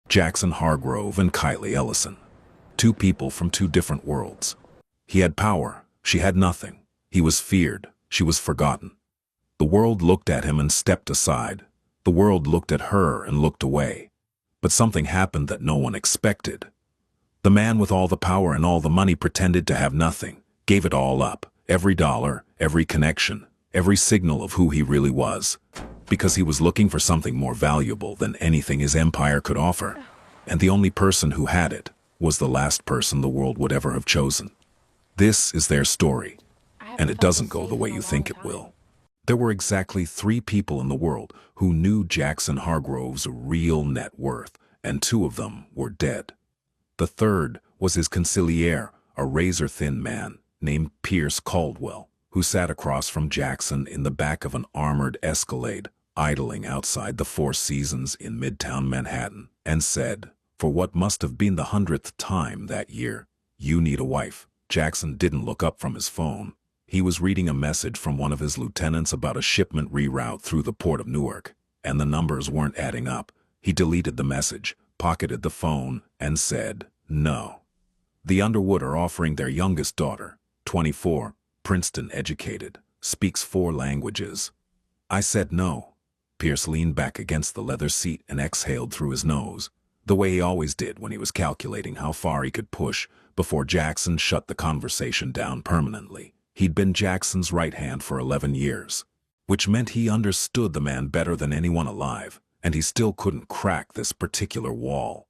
Jaxson Hargrove and Kylie Ellison. Two people from two different worlds. He had power, she had nothing. He was feared, she was forgotten. The world looked at him and stepped aside. The world looked at her and looked away. But something happened that no one expected. The man with all the power and all the money pretended to have nothing, gave it all up, every dollar, every connection, every signal of who he really was, because he was looking for something more valuable than anything his empire could offer. And the only person who had it was the last person the world would ever have chosen. This is their story, and it doesn't go the way you think it will. There were exactly 3 people in the world who knew Jaxson Hargrove's real net worth, and 2 of them were dead. The third was his consigliere, a razor-thin man named Pierce Caldwell, who sat across from Jaxson in the back of an armored Escalade, idling outside the Four Seasons in Midtown Manhattan, and said, for what must have been the 100th time that year, "You need a wife." Jaxson didn't look up from his phone. He was reading a message from one of his lieutenants about a shipment reroute through the port of Newark, and the numbers weren't adding up. He deleted the message, pocketed the phone, and said, no. The Underwood are offering their youngest daughter, 24, Princeton educated, speaks 4 languages. I said no. Pierce leaned back against the leather seat and exhaled through his nose, the way he always did when he was calculating how far he could push before Jaxson shut the conversation down permanently. He'd been Jackson's right hand for 11 years, which meant he understood the man better than anyone alive, and he still couldn't crack this particular wall.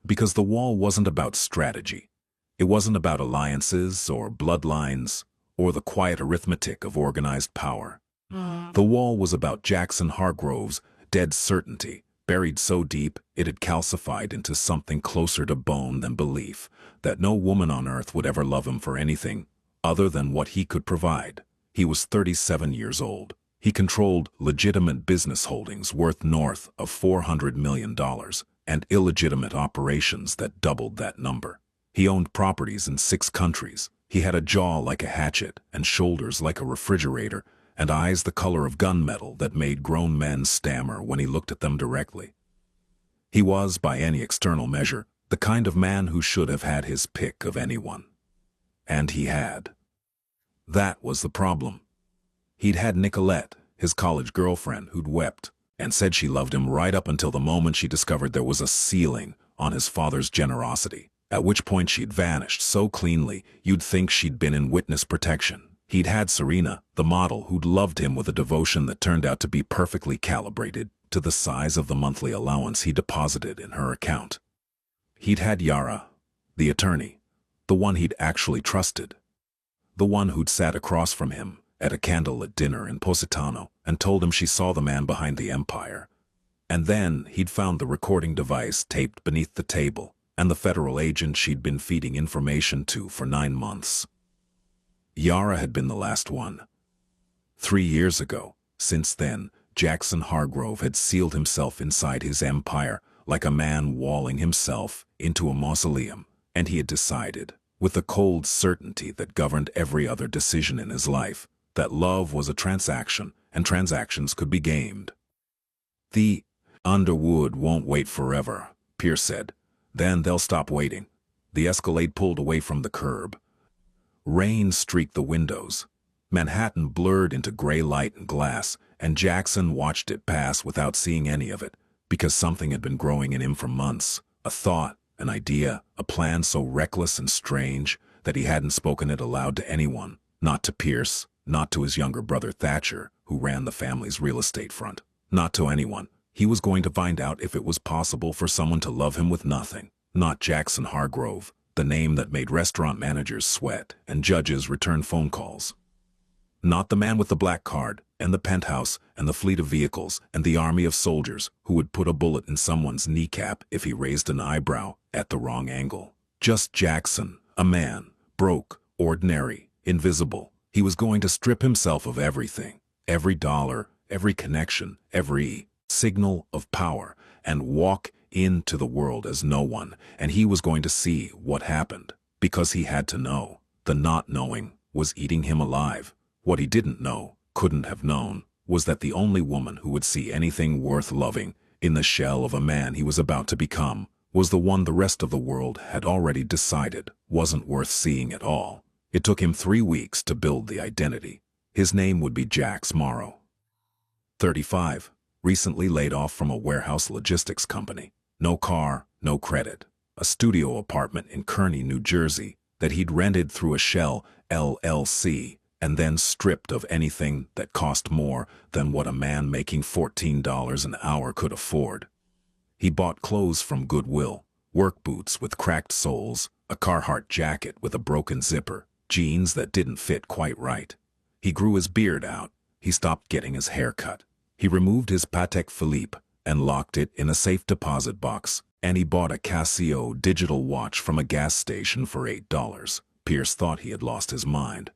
Because the wall wasn't about strategy. It wasn't about alliances or bloodlines or the quiet arithmetic of organized power. The wall was about Jaxson Hargrove's dead certainty, buried so deep it had calcified into something closer to bone than belief, that no woman on earth would ever love him for anything other than what he could provide. He was 37 years old. He controlled legitimate business holdings worth north of $400 million and illegitimate operations that doubled that number. He owned properties in 6 countries. He had a jaw like a hatchet and shoulders like a refrigerator and eyes the color of gunmetal that made grown men stammer when he looked at them directly. He was, by any external measure, the kind of man who should have had his pick of anyone. And he had. That was the problem. He'd had Nicolette, his college girlfriend, who'd wept and said she loved him right up until the moment she discovered there was a ceiling on his father's generosity, at which point she'd vanished so cleanly you'd think she'd been in witness protection. He'd had Serena, the model, who'd loved him with a devotion that turned out to be perfectly calibrated to the size of the monthly allowance he deposited in her account. He'd had Yara, the attorney, the one he'd actually trusted, the one who'd sat across from him at a candlelit dinner in Positano and told him she saw the man behind the empire. And then he'd found the recording device taped beneath the table and the federal agent she'd been feeding information to for 9 months. Yara had been the last one. 3 years ago. Since then, Jaxson Hargrove had sealed himself inside his empire like a man walling himself into a mausoleum, and he had decided, with the cold certainty that governed every other decision in his life, that love was a transaction and transactions could be gamed. The Underwood won't wait forever, Pierce said. Then they'll stop waiting. The Escalade pulled away from the curb. Rain streaked the windows. Manhattan blurred into gray light and glass, and Jaxson watched it pass without seeing any of it, because something had been growing in him for months, a thought, an idea, a plan so reckless and strange that he hadn't spoken it aloud to anyone, not to Pierce, not to his younger brother Thatcher, who ran the family's real estate front, not to anyone. He was going to find out if it was possible for someone to love him with nothing, not Jaxson Hargrove, the name that made restaurant managers sweat and judges return phone calls. Not the man with the black card and the penthouse and the fleet of vehicles and the army of soldiers who would put a bullet in someone's kneecap if he raised an eyebrow at the wrong angle. Just Jaxson, a man, broke, ordinary, invisible. He was going to strip himself of everything, every dollar, every connection, every signal of power, and walk into the world as no one, and he was going to see what happened, because he had to know. The not knowing was eating him alive. What he didn't know, couldn't have known, was that the only woman who would see anything worth loving In the shell of a man he was about to become was the one the rest of the world had already decided wasn't worth seeing at all. It took him 3 weeks to build the identity. His name would be Jaxson, 35, recently laid off from a warehouse logistics company. No car, no credit. A studio apartment in Kearney, New Jersey, that he'd rented through a shell LLC and then stripped of anything that cost more than what a man making $14 an hour could afford. He bought clothes from Goodwill, work boots with cracked soles, a Carhartt jacket with a broken zipper, jeans that didn't fit quite right. He grew his beard out. He stopped getting his hair cut. He removed his Patek Philippe and locked it in a safe deposit box, and he bought a Casio digital watch from a gas station for $8. Pierce thought he had lost his mind.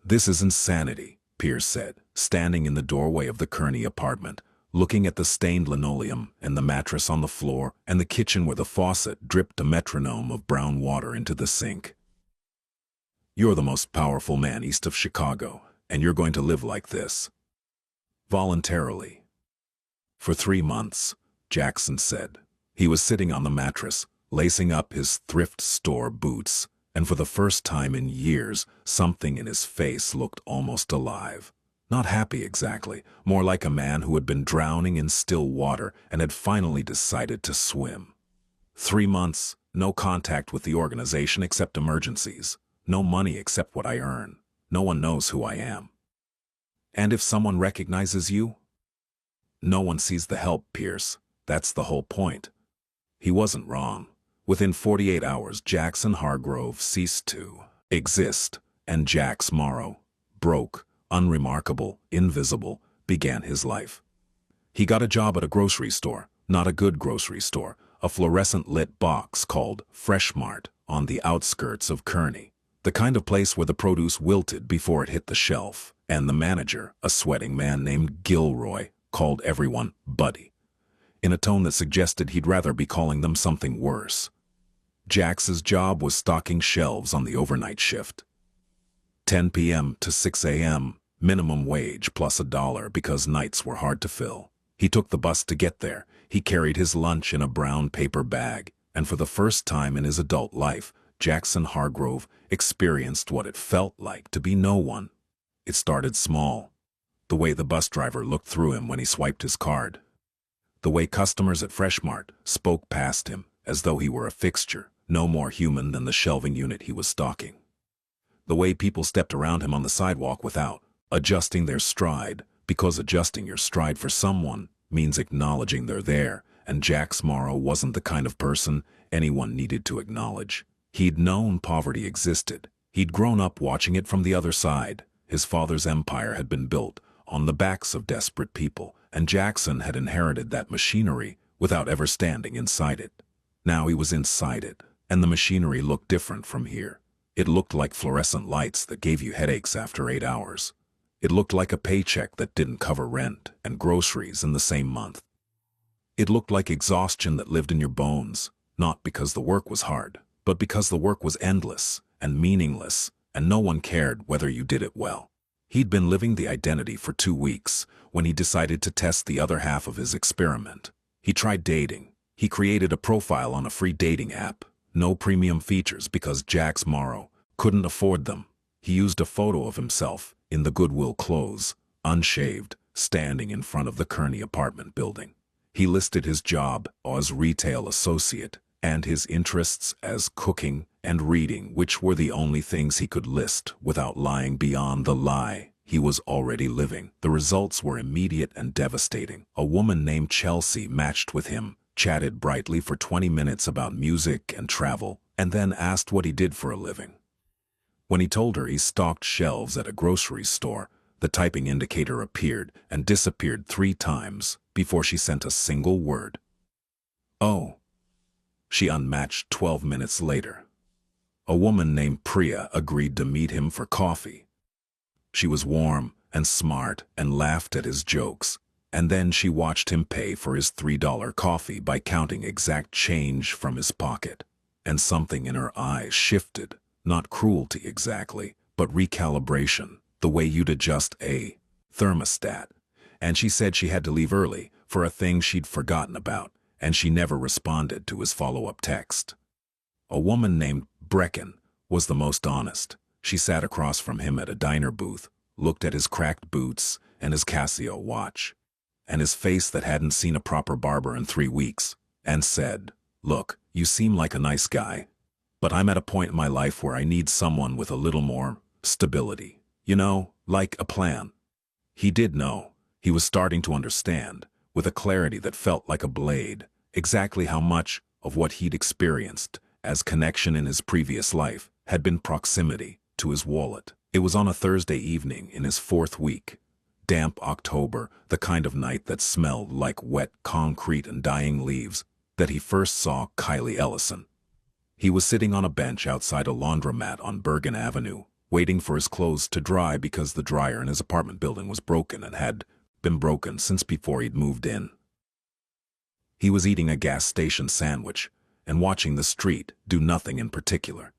"This is insanity," Pierce said, standing in the doorway of the Kearney apartment, looking at the stained linoleum and the mattress on the floor and the kitchen where the faucet dripped a metronome of brown water into the sink. "You're the most powerful man east of Chicago, and you're going to live like this." Voluntarily. For 3 months, Jaxson said. He was sitting on the mattress, lacing up his thrift store boots, and for the first time in years, something in his face looked almost alive. Not happy exactly, more like a man who had been drowning in still water and had finally decided to swim. 3 months, no contact with the organization except emergencies, no money except what I earn. No one knows who I am. And if someone recognizes you? No one sees the help, Pierce. That's the whole point. He wasn't wrong. Within 48 hours, Jaxson Hargrove ceased to exist, and Jaxson, broke, unremarkable, invisible, began his life. He got a job at a grocery store, not a good grocery store, a fluorescent-lit box called Fresh Mart on the outskirts of Kearney, the kind of place where the produce wilted before it hit the shelf, and the manager, a sweating man named Gilroy, called everyone Buddy, in a tone that suggested he'd rather be calling them something worse. Jax's job was stocking shelves on the overnight shift. 10 p.m. to 6 a.m., minimum wage plus $1 because nights were hard to fill. He took the bus to get there. He carried his lunch in a brown paper bag, and for the first time in his adult life, Jaxson Hargrove experienced what it felt like to be no one. It started small. The way the bus driver looked through him when he swiped his card. The way customers at Fresh Mart spoke past him as though he were a fixture, no more human than the shelving unit he was stocking. The way people stepped around him on the sidewalk without adjusting their stride, because adjusting your stride for someone means acknowledging they're there, and Jaxson wasn't the kind of person anyone needed to acknowledge. He'd known poverty existed. He'd grown up watching it from the other side. His father's empire had been built on the backs of desperate people, and Jaxson had inherited that machinery without ever standing inside it. Now he was inside it, and the machinery looked different from here. It looked like fluorescent lights that gave you headaches after 8 hours. It looked like a paycheck that didn't cover rent and groceries in the same month. It looked like exhaustion that lived in your bones, not because the work was hard, but because the work was endless and meaningless, and no one cared whether you did it well. He'd been living the identity for 2 weeks when he decided to test the other half of his experiment. He tried dating. He created a profile on a free dating app. No premium features because Jaxson couldn't afford them. He used a photo of himself in the Goodwill clothes, unshaved, standing in front of the Kearney apartment building. He listed his job as retail associate and his interests as cooking and reading, which were the only things he could list without lying beyond the lie he was already living. The results were immediate and devastating. A woman named Chelsea matched with him, chatted brightly for 20 minutes about music and travel, and then asked what he did for a living. When he told her he stocked shelves at a grocery store, the typing indicator appeared and disappeared 3 times before she sent a single word. "Oh." She unmatched 12 minutes later. A woman named Priya agreed to meet him for coffee. She was warm and smart and laughed at his jokes, and then she watched him pay for his $3 coffee by counting exact change from his pocket. And something in her eyes shifted, not cruelty exactly, but recalibration, the way you'd adjust a thermostat. And she said she had to leave early, for a thing she'd forgotten about, and she never responded to his follow-up text. A woman named Brecken was the most honest. She sat across from him at a diner booth, looked at his cracked boots and his Casio watch, and his face that hadn't seen a proper barber in 3 weeks, and said, "Look, you seem like a nice guy, but I'm at a point in my life where I need someone with a little more stability. You know, like a plan." He did know. He was starting to understand, with a clarity that felt like a blade, exactly how much of what he'd experienced as connection in his previous life had been proximity to his wallet. It was on a Thursday evening in his 4th week. Damp October, the kind of night that smelled like wet concrete and dying leaves, that he first saw Kylie Ellison. He was sitting on a bench outside a laundromat on Bergen Avenue, waiting for his clothes to dry because the dryer in his apartment building was broken and had been broken since before he'd moved in. He was eating a gas station sandwich and watching the street do nothing in particular.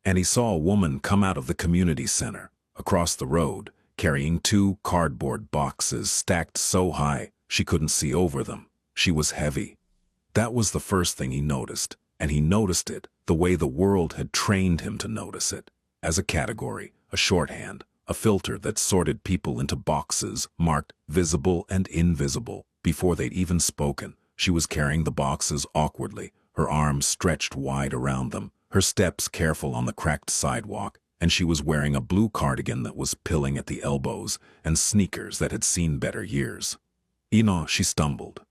And he saw a woman come out of the community center, across the road, carrying 2 cardboard boxes stacked so high she couldn't see over them. She was heavy. That was the first thing he noticed, and he noticed it the way the world had trained him to notice it, as a category, a shorthand, a filter that sorted people into boxes marked visible and invisible before they'd even spoken. She was carrying the boxes awkwardly, her arms stretched wide around them, her steps careful on the cracked sidewalk, and she was wearing a blue cardigan that was pilling at the elbows and sneakers that had seen better years. She stumbled.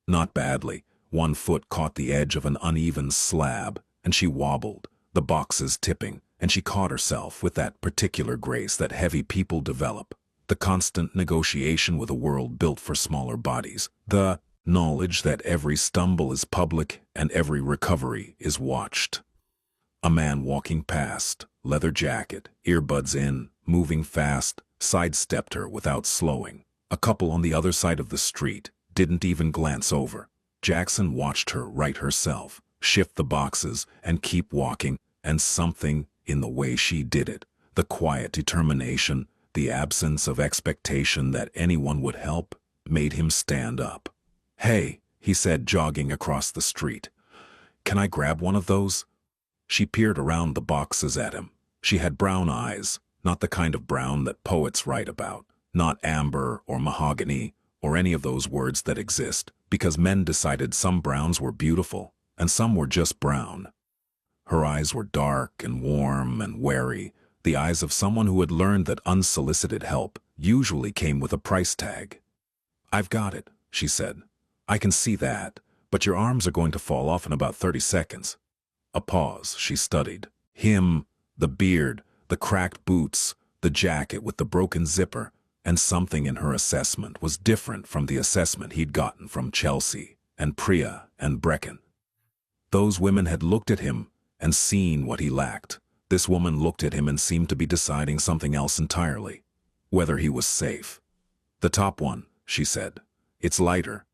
Not badly. One foot caught the edge of an uneven slab, and she wobbled, the boxes tipping, and she caught herself with that particular grace that heavy people develop, the constant negotiation with a world built for smaller bodies, the knowledge that every stumble is public and every recovery is watched. A man walking past, leather jacket, earbuds in, moving fast, sidestepped her without slowing. A couple on the other side of the street didn't even glance over. Jaxson watched her right herself, shift the boxes and keep walking, and something in the way she did it, the quiet determination, the absence of expectation that anyone would help, made him stand up. "Hey," he said, jogging across the street. "Can I grab one of those?" She peered around the boxes at him. She had brown eyes, not the kind of brown that poets write about, not amber or mahogany or any of those words that exist, because men decided some browns were beautiful and some were just brown. Her eyes were dark and warm and wary, the eyes of someone who had learned that unsolicited help usually came with a price tag. "I've got it," she said. "I can see that, but your arms are going to fall off in about 30 seconds. A pause. She studied. Him, the beard, the cracked boots, the jacket with the broken zipper, and something in her assessment was different from the assessment he'd gotten from Chelsea and Priya and Brecken. Those women had looked at him and seen what he lacked. This woman looked at him and seemed to be deciding something else entirely, whether he was safe. "The top one," she said. "It's lighter."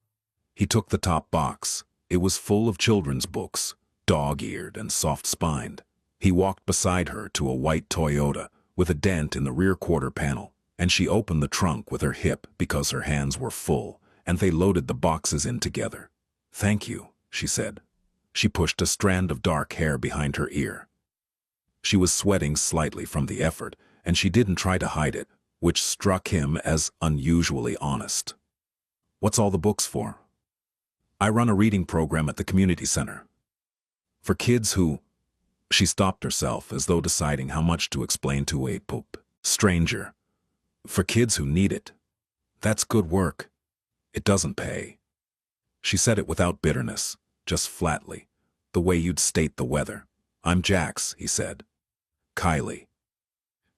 He took the top box. It was full of children's books, dog-eared and soft-spined. He walked beside her to a white Toyota with a dent in the rear quarter panel, and she opened the trunk with her hip because her hands were full, and they loaded the boxes in together. "Thank you," she said. She pushed a strand of dark hair behind her ear. She was sweating slightly from the effort, and she didn't try to hide it, which struck him as unusually honest. "What's all the books for?" "I run a reading program at the community center. For kids who—" She stopped herself as though deciding how much to explain to a stranger. "For kids who need it. That's good work. It doesn't pay." She said it without bitterness, just flatly, the way you'd state the weather. "I'm Jax," he said. "Kylie."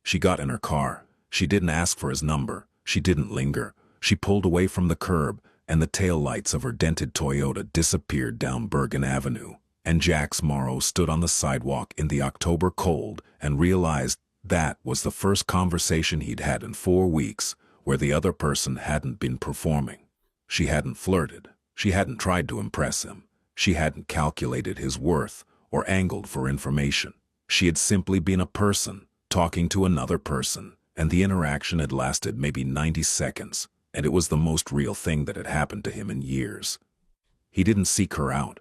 She got in her car. She didn't ask for his number. She didn't linger. She pulled away from the curb, and the taillights of her dented Toyota disappeared down Bergen Avenue, and Jax Morrow stood on the sidewalk in the October cold and realized that was the first conversation he'd had in 4 weeks where the other person hadn't been performing. She hadn't flirted. She hadn't tried to impress him. She hadn't calculated his worth or angled for information. She had simply been a person talking to another person, and the interaction had lasted maybe 90 seconds. and it was the most real thing that had happened to him in years. He didn't seek her out.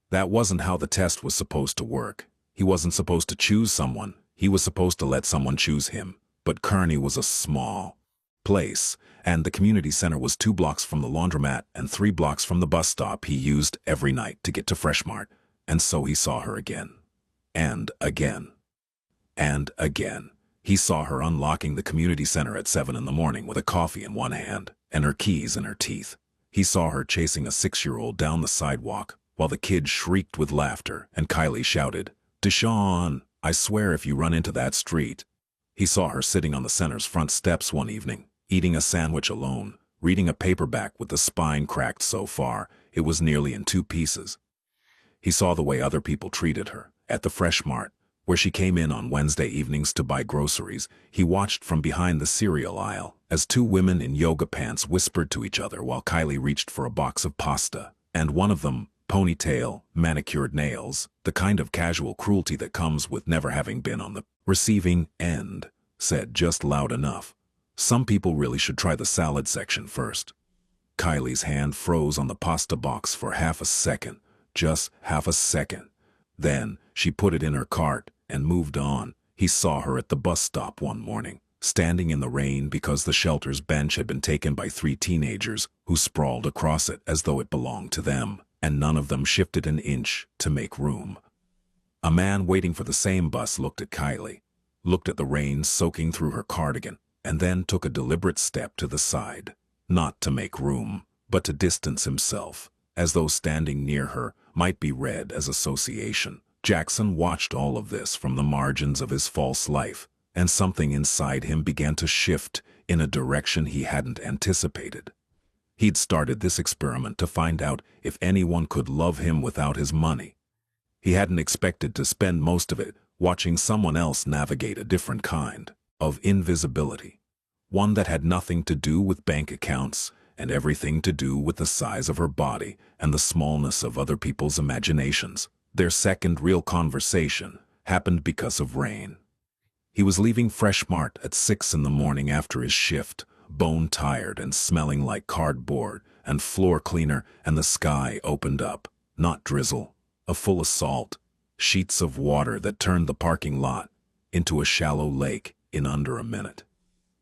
That wasn't how the test was supposed to work. He wasn't supposed to choose someone. He was supposed to let someone choose him. But Kearney was a small place, and the community center was 2 blocks from the laundromat and 3 blocks from the bus stop he used every night to get to Freshmart. And so he saw her again. And again. And again. He saw her unlocking the community center at 7 in the morning with a coffee in one hand and her keys in her teeth. He saw her chasing a 6-year-old down the sidewalk while the kid shrieked with laughter and Kylie shouted, "Deshaun, I swear if you run into that street." He saw her sitting on the center's front steps one evening, eating a sandwich alone, reading a paperback with the spine cracked so far it was nearly in 2 pieces. He saw the way other people treated her at the Fresh Mart, where she came in on Wednesday evenings to buy groceries. He watched from behind the cereal aisle as 2 women in yoga pants whispered to each other while Kylie reached for a box of pasta, and one of them, ponytail, manicured nails, the kind of casual cruelty that comes with never having been on the receiving end, said just loud enough, "Some people really should try the salad section first." Kylie's hand froze on the pasta box for half a second, just half a second. Then she put it in her cart and moved on. He saw her at the bus stop one morning, standing in the rain because the shelter's bench had been taken by 3 teenagers who sprawled across it as though it belonged to them, and none of them shifted an inch to make room. A man waiting for the same bus looked at Kylie, looked at the rain soaking through her cardigan, and then took a deliberate step to the side, not to make room, but to distance himself, as though standing near her might be read as association. Jaxson watched all of this from the margins of his false life, and something inside him began to shift in a direction he hadn't anticipated. He'd started this experiment to find out if anyone could love him without his money. He hadn't expected to spend most of it watching someone else navigate a different kind of invisibility, one that had nothing to do with bank accounts and everything to do with the size of her body and the smallness of other people's imaginations. Their second real conversation happened because of rain. He was leaving Fresh Mart at 6 in the morning after his shift, bone-tired and smelling like cardboard and floor cleaner, and the sky opened up, not drizzle, a full assault, sheets of water that turned the parking lot into a shallow lake in under a minute.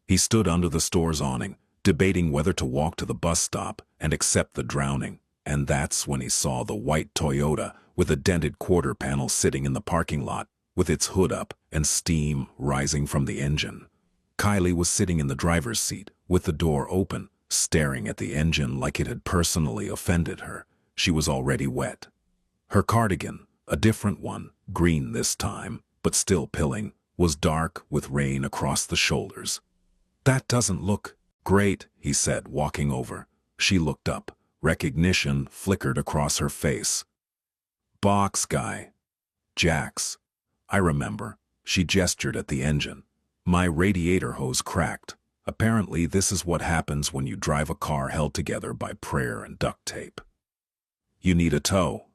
He stood under the store's awning, debating whether to walk to the bus stop and accept the drowning, and that's when he saw the white Toyota with a dented quarter panel sitting in the parking lot, with its hood up and steam rising from the engine. Kylie was sitting in the driver's seat, with the door open, staring at the engine like it had personally offended her. She was already wet. Her cardigan, a different one, green this time, but still pilling, was dark with rain across the shoulders. "That doesn't look great," he said, walking over. She looked up. Recognition flickered across her face. "Box guy. Jax. I remember." She gestured at the engine. "My radiator hose cracked. Apparently this is what happens when you drive a car held together by prayer and duct tape. You need a tow."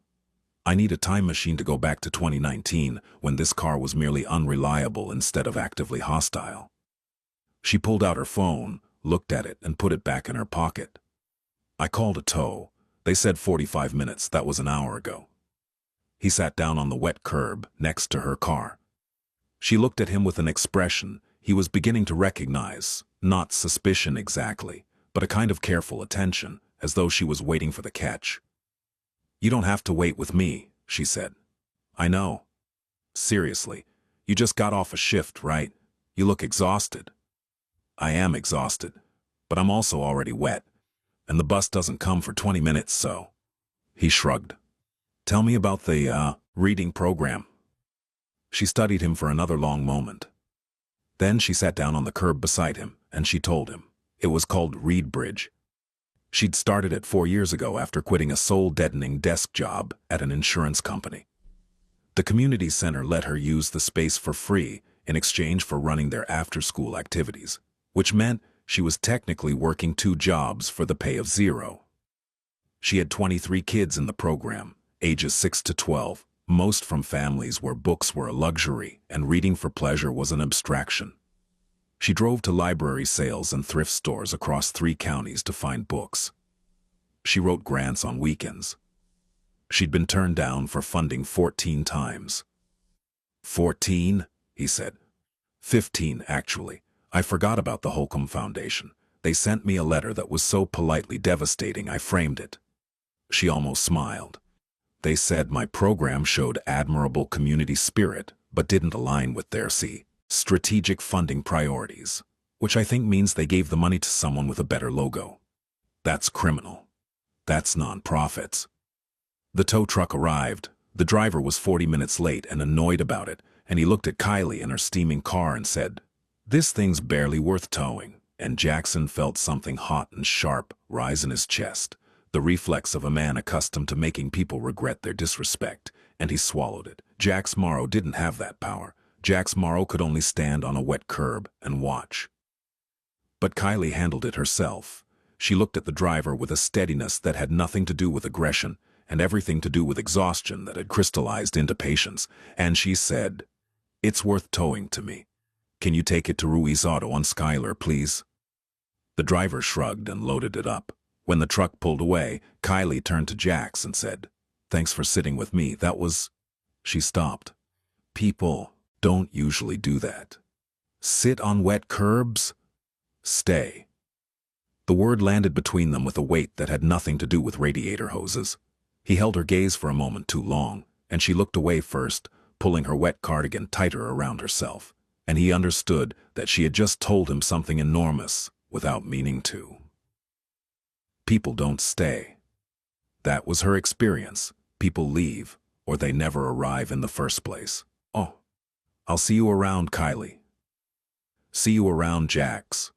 "I need a time machine to go back to 2019, when this car was merely unreliable instead of actively hostile." She pulled out her phone, looked at it, and put it back in her pocket. "I called a tow. They said 45 minutes. That was an hour ago." He sat down on the wet curb next to her car. She looked at him with an expression he was beginning to recognize, not suspicion exactly, but a kind of careful attention, as though she was waiting for the catch. "You don't have to wait with me," she said. "I know. Seriously, you just got off a shift, right? You look exhausted." "I am exhausted, but I'm also already wet, and the bus doesn't come for 20 minutes, so." He shrugged. "Tell me about the, reading program." She studied him for another long moment. Then she sat down on the curb beside him, and she told him. It was called Read Bridge. She'd started it 4 years ago after quitting a soul-deadening desk job at an insurance company. The community center let her use the space for free in exchange for running their after-school activities, which meant she was technically working 2 jobs for the pay of 0. She had 23 kids in the program, ages 6 to 12, most from families where books were a luxury and reading for pleasure was an abstraction. She drove to library sales and thrift stores across 3 counties to find books. She wrote grants on weekends. She'd been turned down for funding 14 times. 14? He said. 15, actually. I forgot about the Holcomb Foundation. They sent me a letter that was so politely devastating I framed it. She almost smiled. They said my program showed admirable community spirit, but didn't align with their strategic funding priorities, which I think means they gave the money to someone with a better logo. That's criminal. That's nonprofits. The tow truck arrived. The driver was 40 minutes late and annoyed about it, and he looked at Kylie in her steaming car and said, "This thing's barely worth towing." And Jaxson felt something hot and sharp rise in his chest, the reflex of a man accustomed to making people regret their disrespect, and he swallowed it. Jax Morrow didn't have that power. Jax Morrow could only stand on a wet curb and watch. But Kylie handled it herself. She looked at the driver with a steadiness that had nothing to do with aggression and everything to do with exhaustion that had crystallized into patience, and she said, "It's worth towing to me. Can you take it to Ruiz Auto on Schuyler, please?" The driver shrugged and loaded it up. When the truck pulled away, Kylie turned to Jax and said, "Thanks for sitting with me. That was..." She stopped. People don't usually do that. Sit on wet curbs? Stay. The word landed between them with a weight that had nothing to do with radiator hoses. He held her gaze for a moment too long, and she looked away first, pulling her wet cardigan tighter around herself, and he understood that she had just told him something enormous without meaning to. People don't stay. That was her experience. People leave, or they never arrive in the first place. "Oh, I'll see you around, Kylie." "See you around, Jax."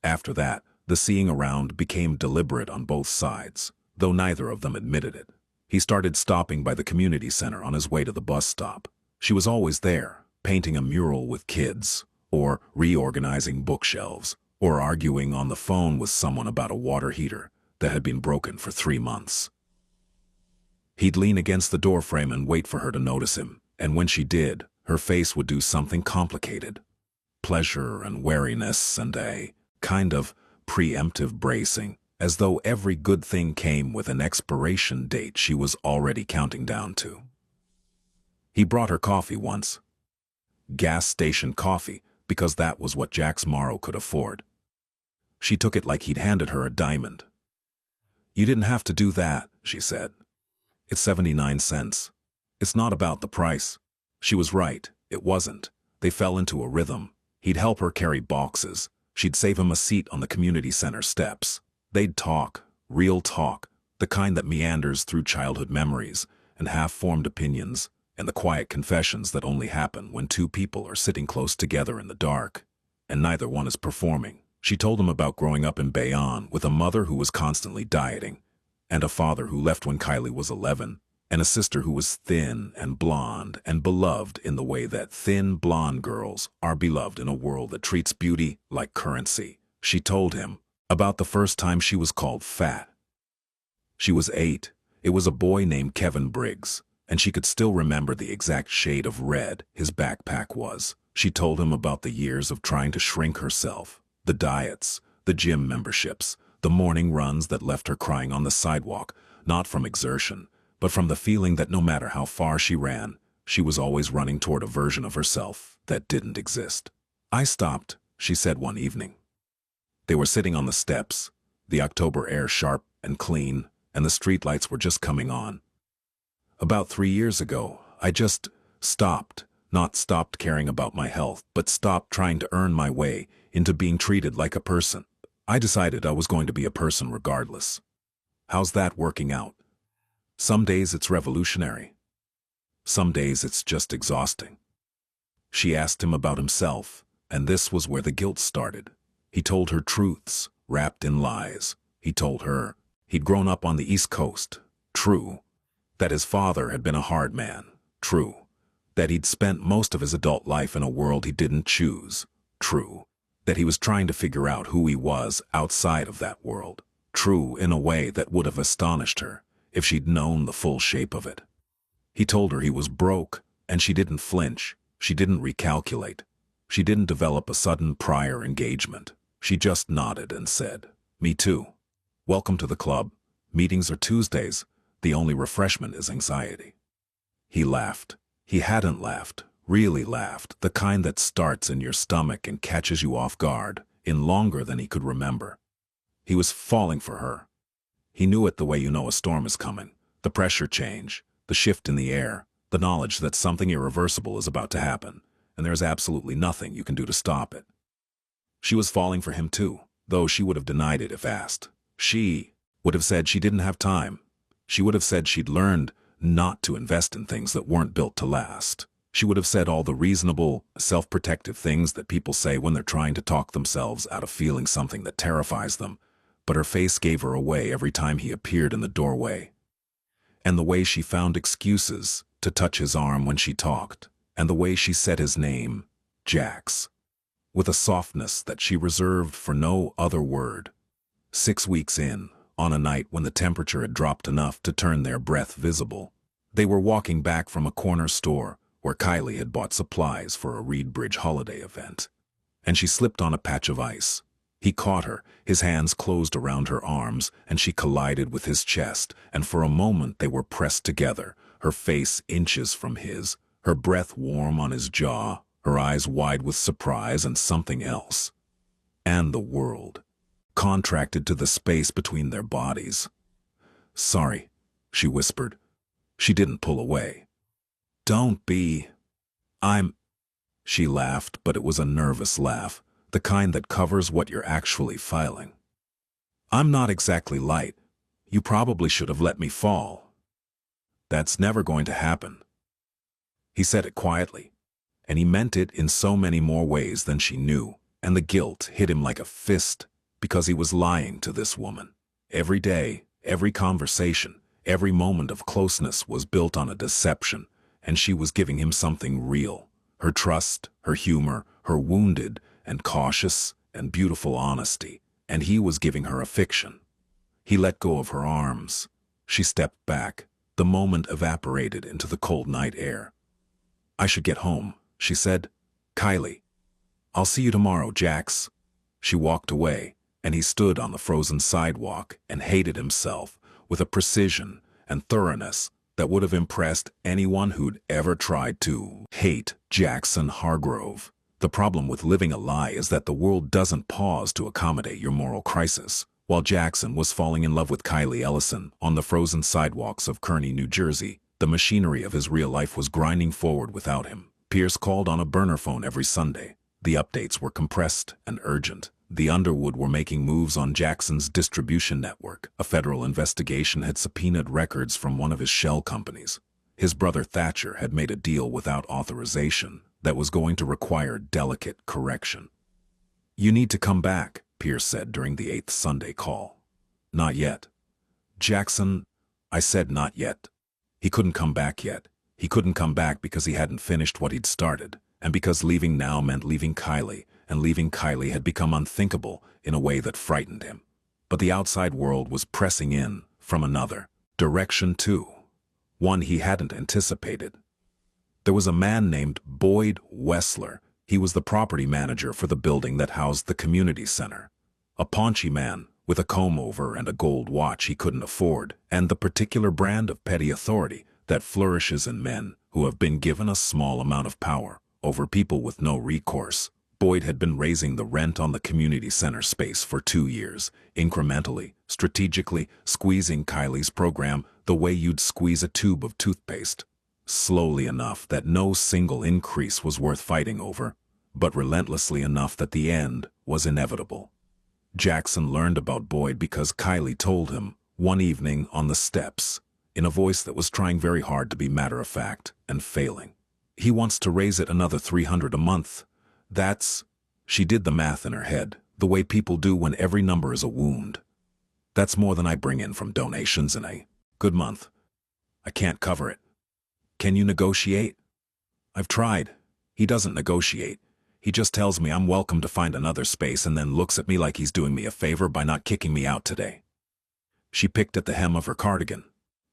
After that, the seeing around became deliberate on both sides, though neither of them admitted it. He started stopping by the community center on his way to the bus stop. She was always there, painting a mural with kids, or reorganizing bookshelves, or arguing on the phone with someone about a water heater that had been broken for 3 months. He'd lean against the doorframe and wait for her to notice him, and when she did, her face would do something complicated. Pleasure and wariness and a kind of preemptive bracing, as though every good thing came with an expiration date she was already counting down to. He brought her coffee once. Gas station coffee, because that was what Jax Morrow could afford. She took it like he'd handed her a diamond. "You didn't have to do that," she said. "It's 79 cents. It's not about the price." She was right, it wasn't. They fell into a rhythm. He'd help her carry boxes. She'd save him a seat on the community center steps. They'd talk, real talk, the kind that meanders through childhood memories and half-formed opinions, and the quiet confessions that only happen when two people are sitting close together in the dark, and neither one is performing. She told him about growing up in Bayonne with a mother who was constantly dieting, and a father who left when Kylie was 11, and a sister who was thin and blonde and beloved in the way that thin, blonde girls are beloved in a world that treats beauty like currency. She told him about the first time she was called fat. She was 8. It was a boy named Kevin Briggs, and she could still remember the exact shade of red his backpack was. She told him about the years of trying to shrink herself, the diets, the gym memberships, the morning runs that left her crying on the sidewalk, not from exertion, but from the feeling that no matter how far she ran, she was always running toward a version of herself that didn't exist. "I stopped," she said one evening. They were sitting on the steps, the October air sharp and clean, and the streetlights were just coming on. "About 3 years ago, I just stopped, not stopped caring about my health, but stopped trying to earn my way into being treated like a person. I decided I was going to be a person regardless. How's that working out? Some days it's revolutionary. Some days it's just exhausting." She asked him about himself, and this was where the guilt started. He told her truths, wrapped in lies. He told her he'd grown up on the East Coast, true. That his father had been a hard man, true. That he'd spent most of his adult life in a world he didn't choose, true. That he was trying to figure out who he was outside of that world, true in a way that would have astonished her if she'd known the full shape of it. He told her he was broke, and she didn't flinch, she didn't recalculate. She didn't develop a sudden prior engagement. She just nodded and said, "Me too. Welcome to the club. Meetings are Tuesdays. The only refreshment is anxiety." He laughed. He hadn't laughed, really laughed, the kind that starts in your stomach and catches you off guard, in longer than he could remember. He was falling for her. He knew it the way you know a storm is coming. The pressure change, the shift in the air, the knowledge that something irreversible is about to happen, and there's absolutely nothing you can do to stop it. She was falling for him too, though she would have denied it if asked. She would have said she didn't have time. She would have said she'd learned not to invest in things that weren't built to last. She would have said all the reasonable, self-protective things that people say when they're trying to talk themselves out of feeling something that terrifies them, but her face gave her away every time he appeared in the doorway. And the way she found excuses to touch his arm when she talked, and the way she said his name, Jax, with a softness that she reserved for no other word. 6 weeks in, on a night when the temperature had dropped enough to turn their breath visible, they were walking back from a corner store where Kylie had bought supplies for a Reed Bridge holiday event, and she slipped on a patch of ice. He caught her, his hands closed around her arms, and she collided with his chest, and for a moment they were pressed together, her face inches from his, her breath warm on his jaw, her eyes wide with surprise and something else. And the world contracted to the space between their bodies. "Sorry," she whispered. She didn't pull away. "Don't be. She laughed, but it was a nervous laugh, the kind that covers what you're actually filing. "I'm not exactly light. You probably should have let me fall." "That's never going to happen." He said it quietly, and he meant it in so many more ways than she knew, and the guilt hit him like a fist because he was lying to this woman. Every day, every conversation, every moment of closeness was built on a deception, and she was giving him something real. Her trust, her humor, her wounded and cautious and beautiful honesty, and he was giving her a fiction. He let go of her arms. She stepped back. The moment evaporated into the cold night air. "I should get home," she said. "Kylie. I'll see you tomorrow, Jax." She walked away, and he stood on the frozen sidewalk and hated himself with a precision and thoroughness that would have impressed anyone who'd ever tried to hate Jaxson Hargrove. The problem with living a lie is that the world doesn't pause to accommodate your moral crisis. While Jaxson was falling in love with Kylie Ellison on the frozen sidewalks of Kearney, New Jersey, the machinery of his real life was grinding forward without him. Pierce called on a burner phone every Sunday. The updates were compressed and urgent. The Underwood were making moves on Jackson's distribution network. A federal investigation had subpoenaed records from one of his shell companies. His brother Thatcher had made a deal without authorization that was going to require delicate correction. "You need to come back," Pierce said during the 8th Sunday call. "Not yet." "Jaxson," I said, "not yet." He couldn't come back yet. He couldn't come back because he hadn't finished what he'd started, and because leaving now meant leaving Kylie, and leaving Kylie had become unthinkable in a way that frightened him. But the outside world was pressing in from another direction too, one he hadn't anticipated. There was a man named Boyd Wessler. He was the property manager for the building that housed the community center. A paunchy man with a comb-over and a gold watch he couldn't afford, and the particular brand of petty authority that flourishes in men who have been given a small amount of power over people with no recourse. Boyd had been raising the rent on the community center space for 2 years, incrementally, strategically, squeezing Kylie's program the way you'd squeeze a tube of toothpaste. Slowly enough that no single increase was worth fighting over, but relentlessly enough that the end was inevitable. Jaxson learned about Boyd because Kylie told him one evening on the steps, in a voice that was trying very hard to be matter-of-fact and failing. "He wants to raise it another $300 a month. That's..." She did the math in her head, the way people do when every number is a wound. "That's more than I bring in from donations in a good month. I can't cover it. Can you negotiate?" "I've tried." He doesn't negotiate. He just tells me I'm welcome to find another space and then looks at me like he's doing me a favor by not kicking me out today. She picked at the hem of her cardigan.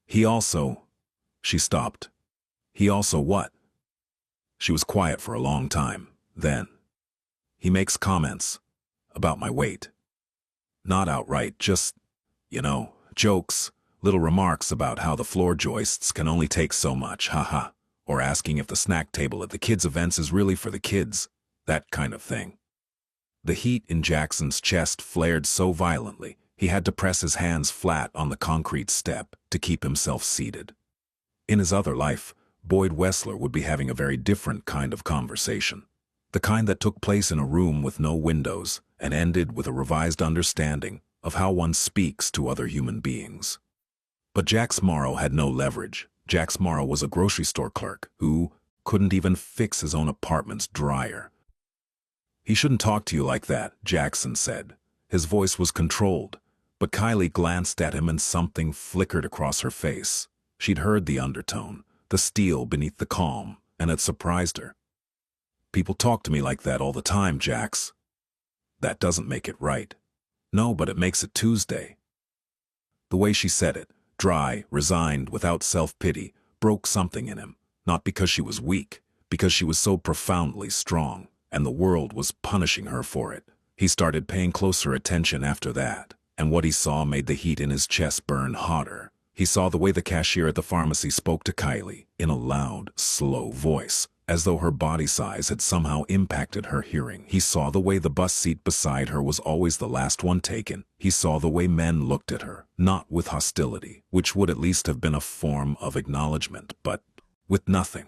"He also..." She stopped. "He also what?" She was quiet for a long time. Then, He makes comments about my weight. Not outright, just, jokes, little remarks about how the floor joists can only take so much, haha, or asking if the snack table at the kids' events is really for the kids, that kind of thing. The heat in Jackson's chest flared so violently, he had to press his hands flat on the concrete step to keep himself seated. In his other life, Boyd Wessler would be having a very different kind of conversation. The kind that took place in a room with no windows and ended with a revised understanding of how one speaks to other human beings. But Jax Morrow had no leverage. Jax Morrow was a grocery store clerk who couldn't even fix his own apartment's dryer. "He shouldn't talk to you like that," Jaxson said. His voice was controlled, but Kylie glanced at him and something flickered across her face. She'd heard the undertone, the steel beneath the calm, and it surprised her. "People talk to me like that all the time, Jax." "That doesn't make it right." "No, but it makes it Tuesday." The way she said it, dry, resigned, without self-pity, broke something in him, not because she was weak, because she was so profoundly strong, and the world was punishing her for it. He started paying closer attention after that, and what he saw made the heat in his chest burn hotter. He saw the way the cashier at the pharmacy spoke to Kylie in a loud, slow voice, as though her body size had somehow impacted her hearing. He saw the way the bus seat beside her was always the last one taken. He saw the way men looked at her, not with hostility, which would at least have been a form of acknowledgement, but with nothing.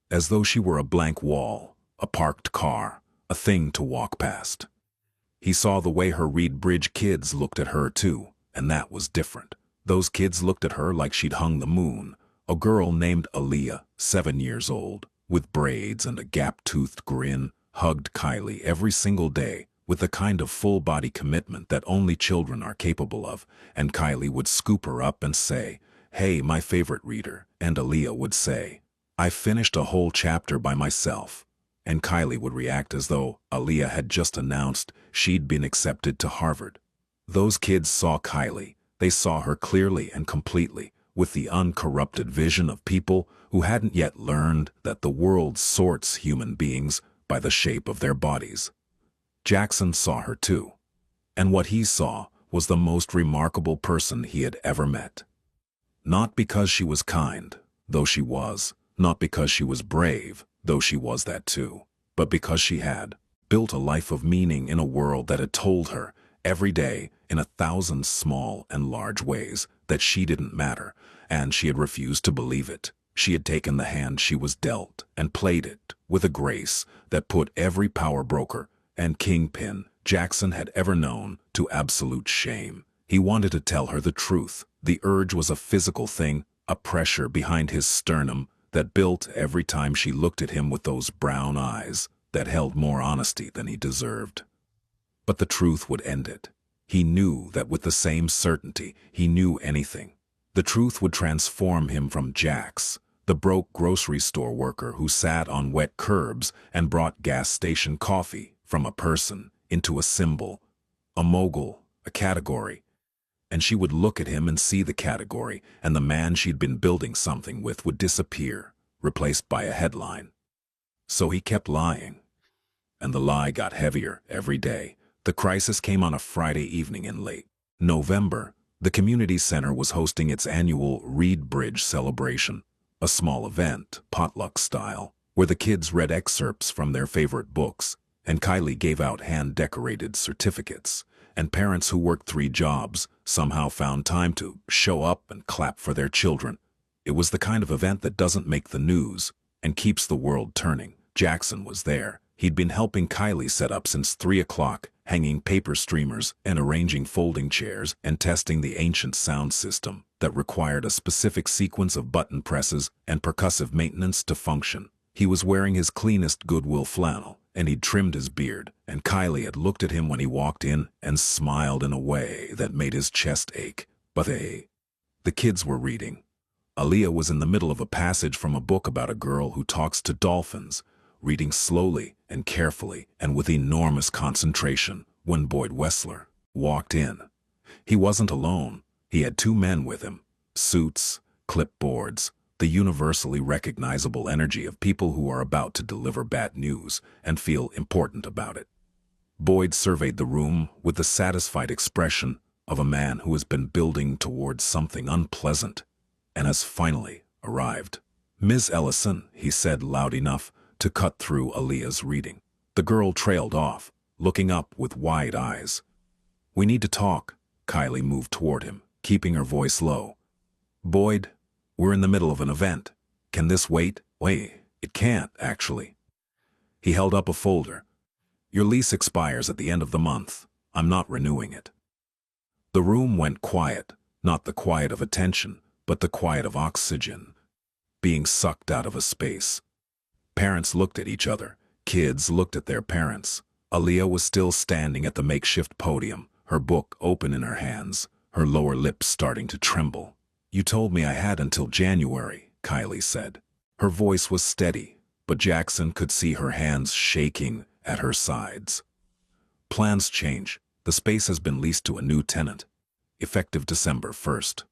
As though she were a blank wall, a parked car, a thing to walk past. He saw the way her Reed Bridge kids looked at her too, and that was different. Those kids looked at her like she'd hung the moon. A girl named Aaliyah, 7 years old, with braids and a gap-toothed grin, hugged Kylie every single day with the kind of full-body commitment that only children are capable of, and Kylie would scoop her up and say, "Hey, my favorite reader," and Aaliyah would say, "I finished a whole chapter by myself," and Kylie would react as though Aaliyah had just announced she'd been accepted to Harvard. Those kids saw Kylie. They saw her clearly and completely, with the uncorrupted vision of people who hadn't yet learned that the world sorts human beings by the shape of their bodies. Jaxson saw her too, and what he saw was the most remarkable person he had ever met. Not because she was kind, though she was, not because she was brave, though she was that too, but because she had built a life of meaning in a world that had told her every day in 1,000 small and large ways that she didn't matter, and she had refused to believe it. She had taken the hand she was dealt and played it with a grace that put every power broker and kingpin Jaxson had ever known to absolute shame. He wanted to tell her the truth. The urge was a physical thing, a pressure behind his sternum that built every time she looked at him with those brown eyes that held more honesty than he deserved. But the truth would end it. He knew that with the same certainty he knew anything. The truth would transform him from Jax, the broke grocery store worker who sat on wet curbs and brought gas station coffee, from a person into a symbol, a mogul, a category. And she would look at him and see the category, and the man she'd been building something with would disappear, replaced by a headline. So he kept lying. And the lie got heavier every day. The crisis came on a Friday evening in late November. The community center was hosting its annual Reed Bridge celebration, a small event, potluck style, where the kids read excerpts from their favorite books, and Kylie gave out hand-decorated certificates, and parents who worked 3 jobs somehow found time to show up and clap for their children. It was the kind of event that doesn't make the news and keeps the world turning. Jaxson was there. He'd been helping Kylie set up since 3 o'clock, hanging paper streamers and arranging folding chairs and testing the ancient sound system that required a specific sequence of button presses and percussive maintenance to function. He was wearing his cleanest Goodwill flannel, and he'd trimmed his beard, and Kylie had looked at him when he walked in and smiled in a way that made his chest ache. But the kids were reading. Aaliyah was in the middle of a passage from a book about a girl who talks to dolphins, reading slowly and carefully and with enormous concentration when Boyd Wessler walked in. He wasn't alone. He had 2 men with him, suits, clipboards. the universally recognizable energy of people who are about to deliver bad news and feel important about it. Boyd surveyed the room with the satisfied expression of a man who has been building towards something unpleasant and has finally arrived. "Ms. Ellison," he said loud enough to cut through Aaliyah's reading. The girl trailed off, looking up with wide eyes. "We need to talk." Kylie moved toward him, keeping her voice low. "Boyd, we're in the middle of an event. Can this wait?" "Wait, it can't, actually." He held up a folder. "Your lease expires at the end of the month. I'm not renewing it." The room went quiet, not the quiet of attention, but the quiet of oxygen, being sucked out of a space. Parents looked at each other. Kids looked at their parents. Aaliyah was still standing at the makeshift podium, her book open in her hands, her lower lip starting to tremble. "You told me I had until January," Kylie said. Her voice was steady, but Jaxson could see her hands shaking at her sides. "Plans change. The space has been leased to a new tenant, effective December 1st.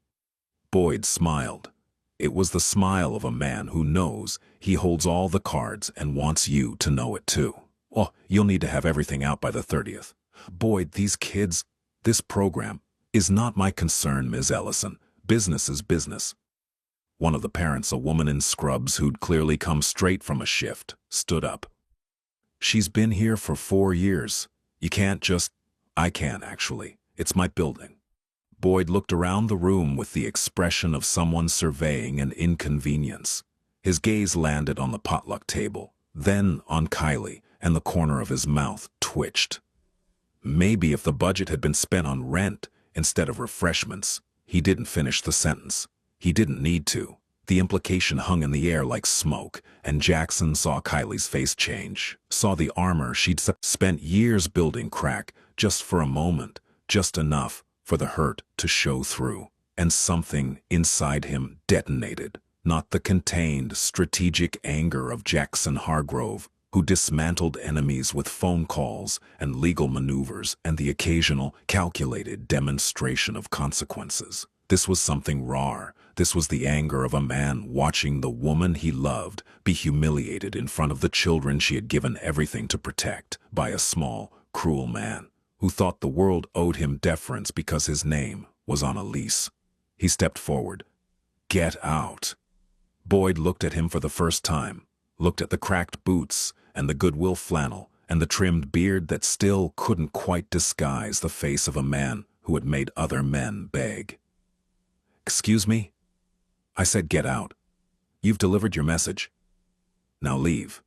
Boyd smiled. It was the smile of a man who knows he holds all the cards and wants you to know it too. "Oh, you'll need to have everything out by the 30th. "Boyd, these kids, this program, is not my concern, Ms. Ellison. Business is business." One of the parents, a woman in scrubs who'd clearly come straight from a shift, stood up. "She's been here for 4 years. You can't just—" "I can, actually. It's my building." Boyd looked around the room with the expression of someone surveying an inconvenience. His gaze landed on the potluck table, then on Kylie, and the corner of his mouth twitched. Maybe if the budget had been spent on rent instead of refreshments. He didn't finish the sentence. He didn't need to. The implication hung in the air like smoke, and Jaxson saw Kylie's face change, saw the armor she'd spent years building crack just for a moment, just enough for the hurt to show through. And something inside him detonated, not the contained, strategic anger of Jaxson Hargrove, who dismantled enemies with phone calls and legal maneuvers and the occasional, calculated demonstration of consequences. This was something raw. This was the anger of a man watching the woman he loved be humiliated in front of the children she had given everything to protect by a small, cruel man who thought the world owed him deference because his name was on a lease. He stepped forward. "Get out." Boyd looked at him for the first time, looked at the cracked boots and the Goodwill flannel and the trimmed beard that still couldn't quite disguise the face of a man who had made other men beg. "Excuse me?" "I said get out. You've delivered your message. Now leave."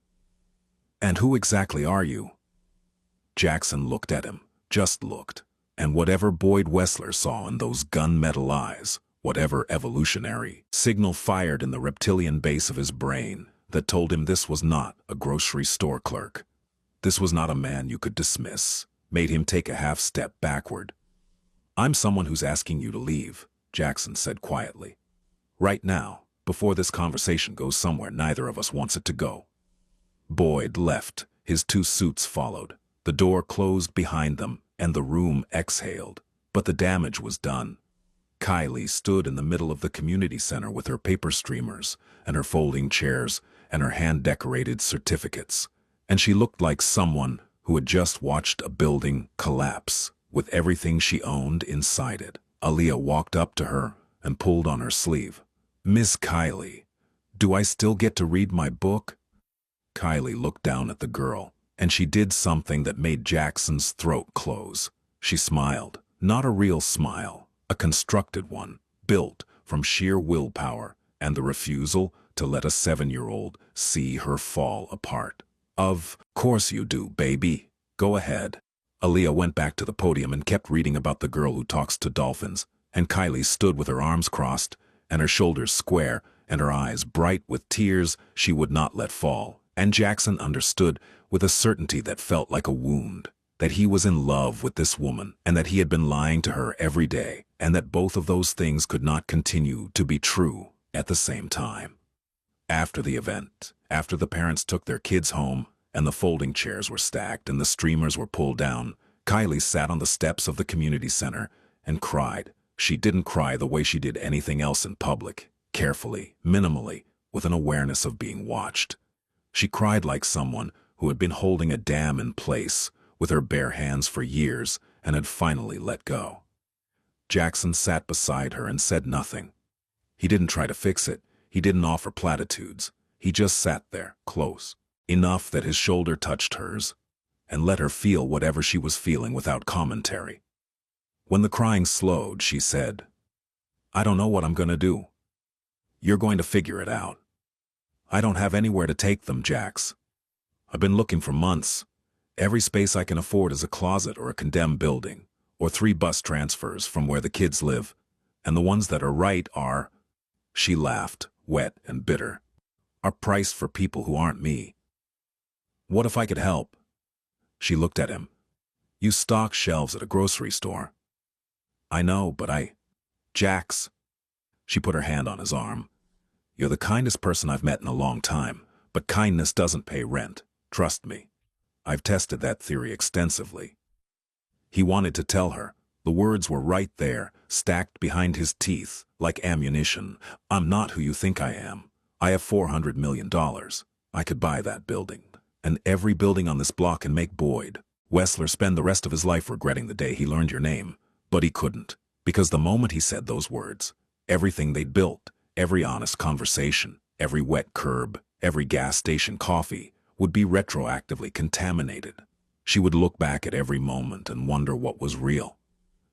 "And who exactly are you?" Jaxson looked at him, just looked, and whatever Boyd Wessler saw in those gunmetal eyes, whatever evolutionary signal fired in the reptilian base of his brain that told him this was not a grocery store clerk. This was not a man you could dismiss, made him take a half step backward. "I'm someone who's asking you to leave," Jaxson said quietly. "Right now, before this conversation goes somewhere neither of us wants it to go." Boyd left. His two suits followed. The door closed behind them, and the room exhaled. But the damage was done. Kylie stood in the middle of the community center with her paper streamers and her folding chairs and her hand-decorated certificates. And she looked like someone who had just watched a building collapse, with everything she owned inside it. Aaliyah walked up to her and pulled on her sleeve. "Miss Kylie, do I still get to read my book?" Kylie looked down at the girl, and she did something that made Jackson's throat close. She smiled, not a real smile, a constructed one, built from sheer willpower and the refusal to let a 7-year-old see her fall apart. "Of course you do, baby. Go ahead." Aaliyah went back to the podium and kept reading about the girl who talks to dolphins, and Kylie stood with her arms crossed and her shoulders square and her eyes bright with tears she would not let fall. And Jaxson understood with a certainty that felt like a wound, that he was in love with this woman and that he had been lying to her every day, and that both of those things could not continue to be true at the same time. After the event, after the parents took their kids home and the folding chairs were stacked and the streamers were pulled down, Kylie sat on the steps of the community center and cried. She didn't cry the way she did anything else in public. carefully, minimally, with an awareness of being watched. She cried like someone who had been holding a dam in place with her bare hands for years and had finally let go. Jaxson sat beside her and said nothing. He didn't try to fix it. He didn't offer platitudes. He just sat there, close, enough that his shoulder touched hers, and let her feel whatever she was feeling without commentary. When the crying slowed, she said, "I don't know what I'm going to do." "You're going to figure it out." "I don't have anywhere to take them, Jax. I've been looking for months. Every space I can afford is a closet or a condemned building, or 3 bus transfers from where the kids live, and the ones that are right are," she laughed, wet and bitter, "are priced for people who aren't me." "What if I could help?" She looked at him. "You stock shelves at a grocery store." "I know, but Jax." She put her hand on his arm. "You're the kindest person I've met in a long time, but kindness doesn't pay rent. Trust me. I've tested that theory extensively." He wanted to tell her. The words were right there, stacked behind his teeth, like ammunition. "I'm not who you think I am. I have $400 million. I could buy that building, and every building on this block, and make Boyd Wessler spend the rest of his life regretting the day he learned your name." But he couldn't, because the moment he said those words, everything they'd built, every honest conversation, every wet curb, every gas station coffee, would be retroactively contaminated. She would look back at every moment and wonder what was real.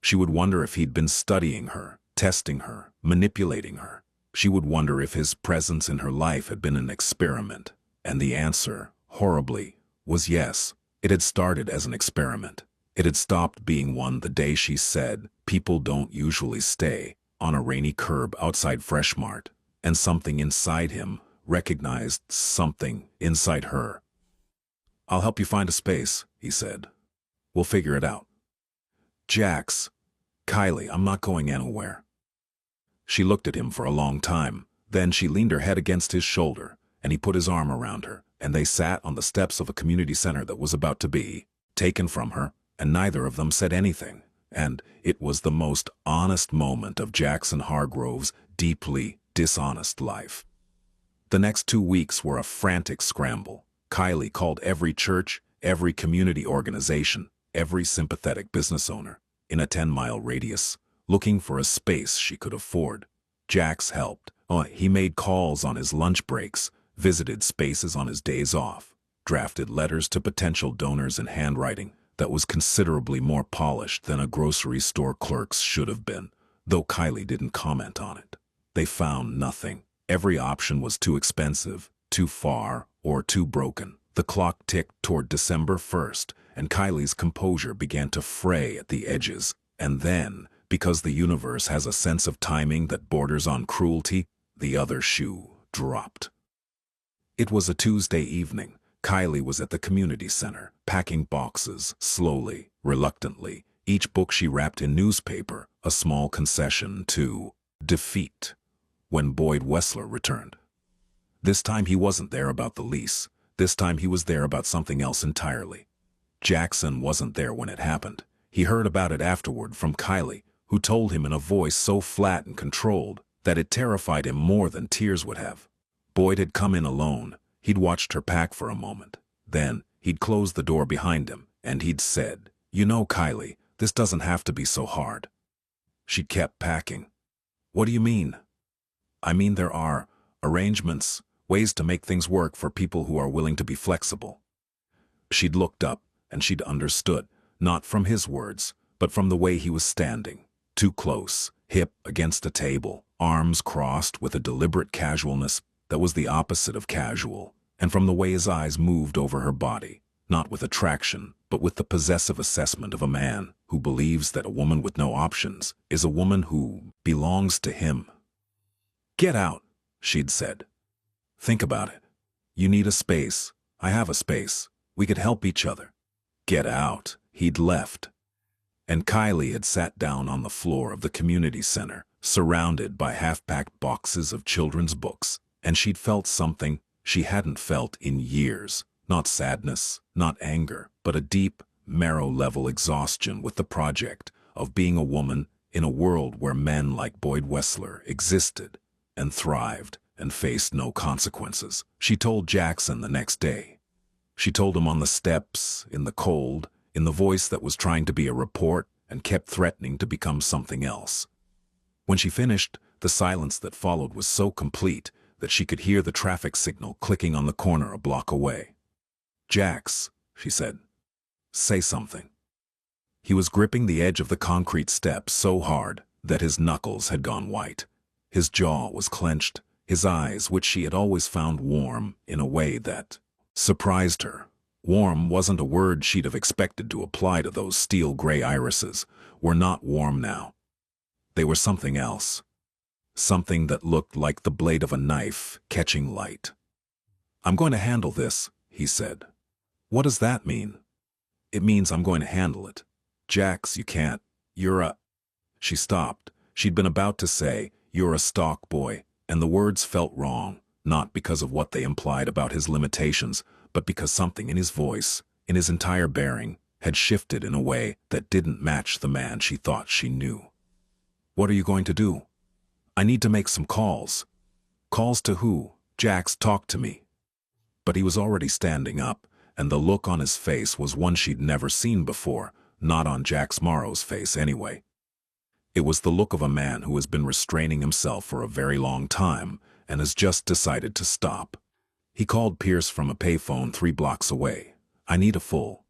She would wonder if he'd been studying her, testing her, manipulating her. She would wonder if his presence in her life had been an experiment. And the answer, horribly, was yes. It had started as an experiment. It had stopped being one the day she said, "People don't usually stay," on a rainy curb outside Freshmart, and something inside him recognized something inside her. "I'll help you find a space," he said. "We'll figure it out." "Jax, Kylie, I'm not going anywhere." She looked at him for a long time. Then she leaned her head against his shoulder, and he put his arm around her, and they sat on the steps of a community center that was about to be taken from her, and neither of them said anything. And it was the most honest moment of Jaxson Hargrove's deeply dishonest life. The next 2 weeks were a frantic scramble. Kylie called every church, every community organization, every sympathetic business owner in a 10-mile radius, looking for a space she could afford. Jax helped. He made calls on his lunch breaks, visited spaces on his days off, drafted letters to potential donors in handwriting that was considerably more polished than a grocery store clerk's should have been, though Kylie didn't comment on it. They found nothing. Every option was too expensive, too far, or too broken. The clock ticked toward December 1st, and Kylie's composure began to fray at the edges. And then, because the universe has a sense of timing that borders on cruelty, the other shoe dropped. It was a Tuesday evening. Kylie was at the community center, packing boxes, slowly, reluctantly, each book she wrapped in newspaper, a small concession to defeat, when Boyd Wessler returned. This time he wasn't there about the lease. This time he was there about something else entirely. Jaxson wasn't there when it happened. He heard about it afterward from Kylie, who told him in a voice so flat and controlled that it terrified him more than tears would have. Boyd had come in alone. He'd watched her pack for a moment. Then he'd closed the door behind him, and he'd said, "You know, Kylie, this doesn't have to be so hard." She'd kept packing. "What do you mean?" "I mean there are arrangements, ways to make things work for people who are willing to be flexible." She'd looked up, and she'd understood, not from his words, but from the way he was standing, too close, hip against a table, arms crossed with a deliberate casualness that was the opposite of casual, and from the way his eyes moved over her body, not with attraction, but with the possessive assessment of a man who believes that a woman with no options is a woman who belongs to him. "Get out," she'd said. "Think about it. You need a space. I have a space. We could help each other." Get out. He'd left. And Kylie had sat down on the floor of the community center, surrounded by half-packed boxes of children's books, and she'd felt something she hadn't felt in years. Not sadness, not anger, but a deep, marrow-level exhaustion with the project of being a woman in a world where men like Boyd Wessler existed, and thrived and faced no consequences. She told Jaxson the next day. She told him on the steps, in the cold, in the voice that was trying to be a report and kept threatening to become something else. When she finished, the silence that followed was so complete that she could hear the traffic signal clicking on the corner a block away. "Jax," she said, "say something." He was gripping the edge of the concrete steps so hard that his knuckles had gone white. His jaw was clenched, his eyes, which she had always found warm in a way that surprised her. Warm wasn't a word she'd have expected to apply to those steel-gray irises, were not warm now. They were something else. Something that looked like the blade of a knife catching light. "I'm going to handle this," he said. "What does that mean?" "It means I'm going to handle it." "Jax, you can't. You're a—" She stopped. She'd been about to say, "You're a stock boy," and the words felt wrong, not because of what they implied about his limitations, but because something in his voice, in his entire bearing, had shifted in a way that didn't match the man she thought she knew. "What are you going to do?" "I need to make some calls." "Calls to who?" "Jax, talk to me." But he was already standing up, and the look on his face was one she'd never seen before, not on Jax Morrow's face anyway. It was the look of a man who has been restraining himself for a very long time and has just decided to stop. He called Pierce from a payphone 3 blocks away. "I need a full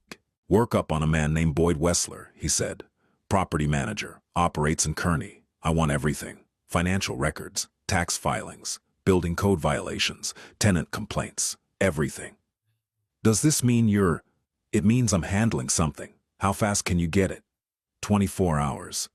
workup on a man named Boyd Wessler," he said. "Property manager, operates in Kearney. I want everything. Financial records, tax filings, building code violations, tenant complaints, everything." "Does this mean you're—" "It means I'm handling something. How fast can you get it?" 24 hours.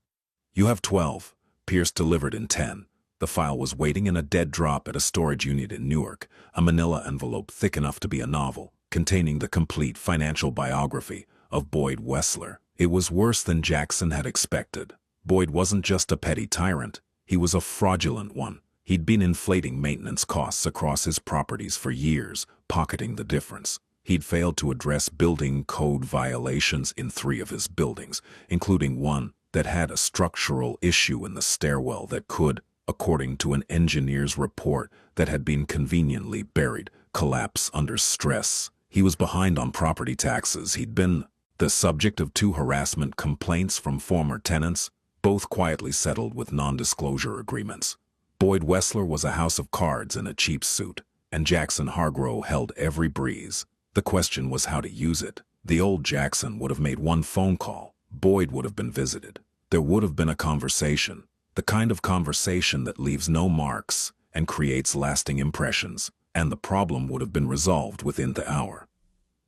"You have 12. Pierce delivered in 10. The file was waiting in a dead drop at a storage unit in Newark, a manila envelope thick enough to be a novel, containing the complete financial biography of Boyd Wessler. It was worse than Jaxson had expected. Boyd wasn't just a petty tyrant. He was a fraudulent one. He'd been inflating maintenance costs across his properties for years, pocketing the difference. He'd failed to address building code violations in 3 of his buildings, including one that had a structural issue in the stairwell that could, according to an engineer's report that had been conveniently buried, collapse under stress. He was behind on property taxes. He'd been the subject of 2 harassment complaints from former tenants, both quietly settled with non-disclosure agreements. Boyd Wessler was a house of cards in a cheap suit, and Jaxson Hargrove held every breeze. The question was how to use it. The old Jaxson would have made 1 phone call. Boyd would have been visited. There would have been a conversation, the kind of conversation that leaves no marks and creates lasting impressions, and the problem would have been resolved within the hour.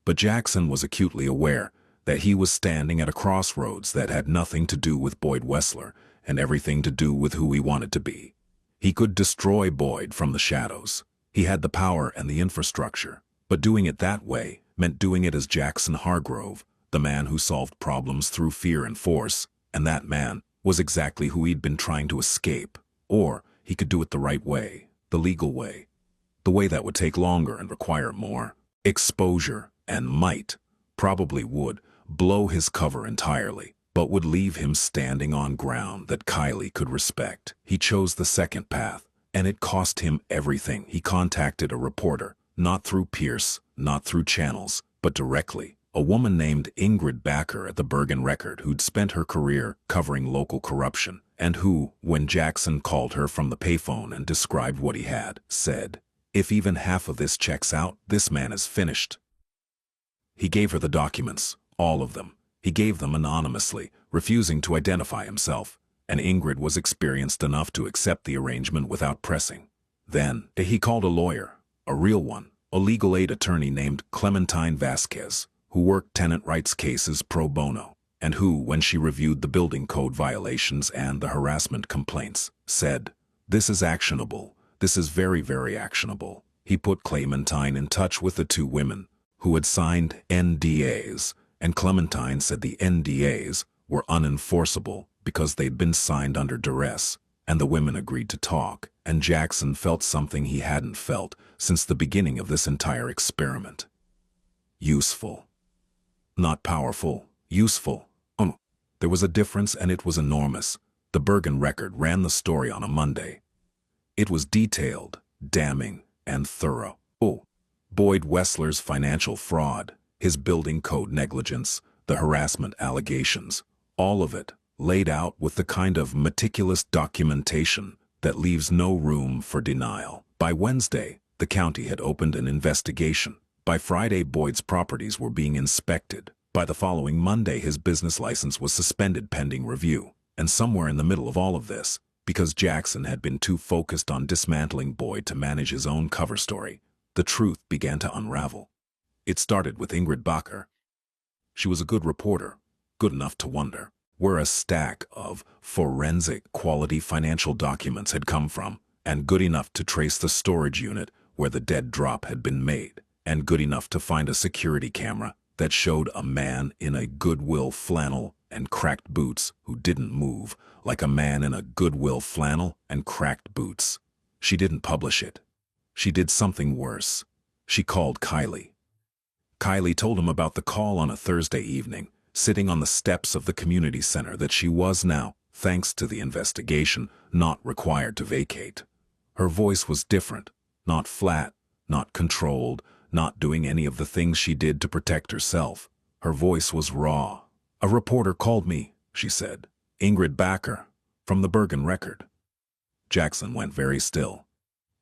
But Jaxson was acutely aware that he was standing at a crossroads that had nothing to do with Boyd Wessler and everything to do with who he wanted to be. He could destroy Boyd from the shadows. He had the power and the infrastructure, but doing it that way meant doing it as Jaxson Hargrove, the man who solved problems through fear and force, and that man was exactly who he'd been trying to escape. Or he could do it the right way, the legal way, the way that would take longer and require more exposure and might, probably would blow his cover entirely, but would leave him standing on ground that Kylie could respect. He chose the second path, and it cost him everything. He contacted a reporter, not through Pierce, not through channels, but directly. A woman named Ingrid Backer at the Bergen Record who'd spent her career covering local corruption, and who, when Jaxson called her from the payphone and described what he had, said, "If even half of this checks out, this man is finished." He gave her the documents, all of them. He gave them anonymously, refusing to identify himself, and Ingrid was experienced enough to accept the arrangement without pressing. Then, he called a lawyer, a real one, a legal aid attorney named Clementine Vasquez, who worked tenant rights cases pro bono, and who, when she reviewed the building code violations and the harassment complaints, said, "This is actionable. This is very, very actionable." He put Clementine in touch with the 2 women who had signed NDAs, and Clementine said the NDAs were unenforceable because they'd been signed under duress, and the women agreed to talk, and Jaxson felt something he hadn't felt since the beginning of this entire experiment. Useful. Not powerful, useful. There was a difference, and it was enormous. The Bergen Record ran the story on a Monday. It was detailed, damning, and thorough. Oh, Boyd Wessler's financial fraud, his building code negligence, the harassment allegations, all of it laid out with the kind of meticulous documentation that leaves no room for denial. By Wednesday, the county had opened an investigation. By Friday, Boyd's properties were being inspected. By the following Monday, his business license was suspended pending review. And somewhere in the middle of all of this, because Jaxson had been too focused on dismantling Boyd to manage his own cover story, the truth began to unravel. It started with Ingrid Bakker. She was a good reporter, good enough to wonder where a stack of forensic quality financial documents had come from, and good enough to trace the storage unit where the dead drop had been made, and good enough to find a security camera that showed a man in a Goodwill flannel and cracked boots who didn't move, like a man in a Goodwill flannel and cracked boots. She didn't publish it. She did something worse. She called Kylie. Kylie told him about the call on a Thursday evening, sitting on the steps of the community center that she was now, thanks to the investigation, not required to vacate. Her voice was different, not flat, not controlled, not doing any of the things she did to protect herself. Her voice was raw. "A reporter called me," she said. "Ingrid Bakker, from the Bergen Record." Jaxson went very still.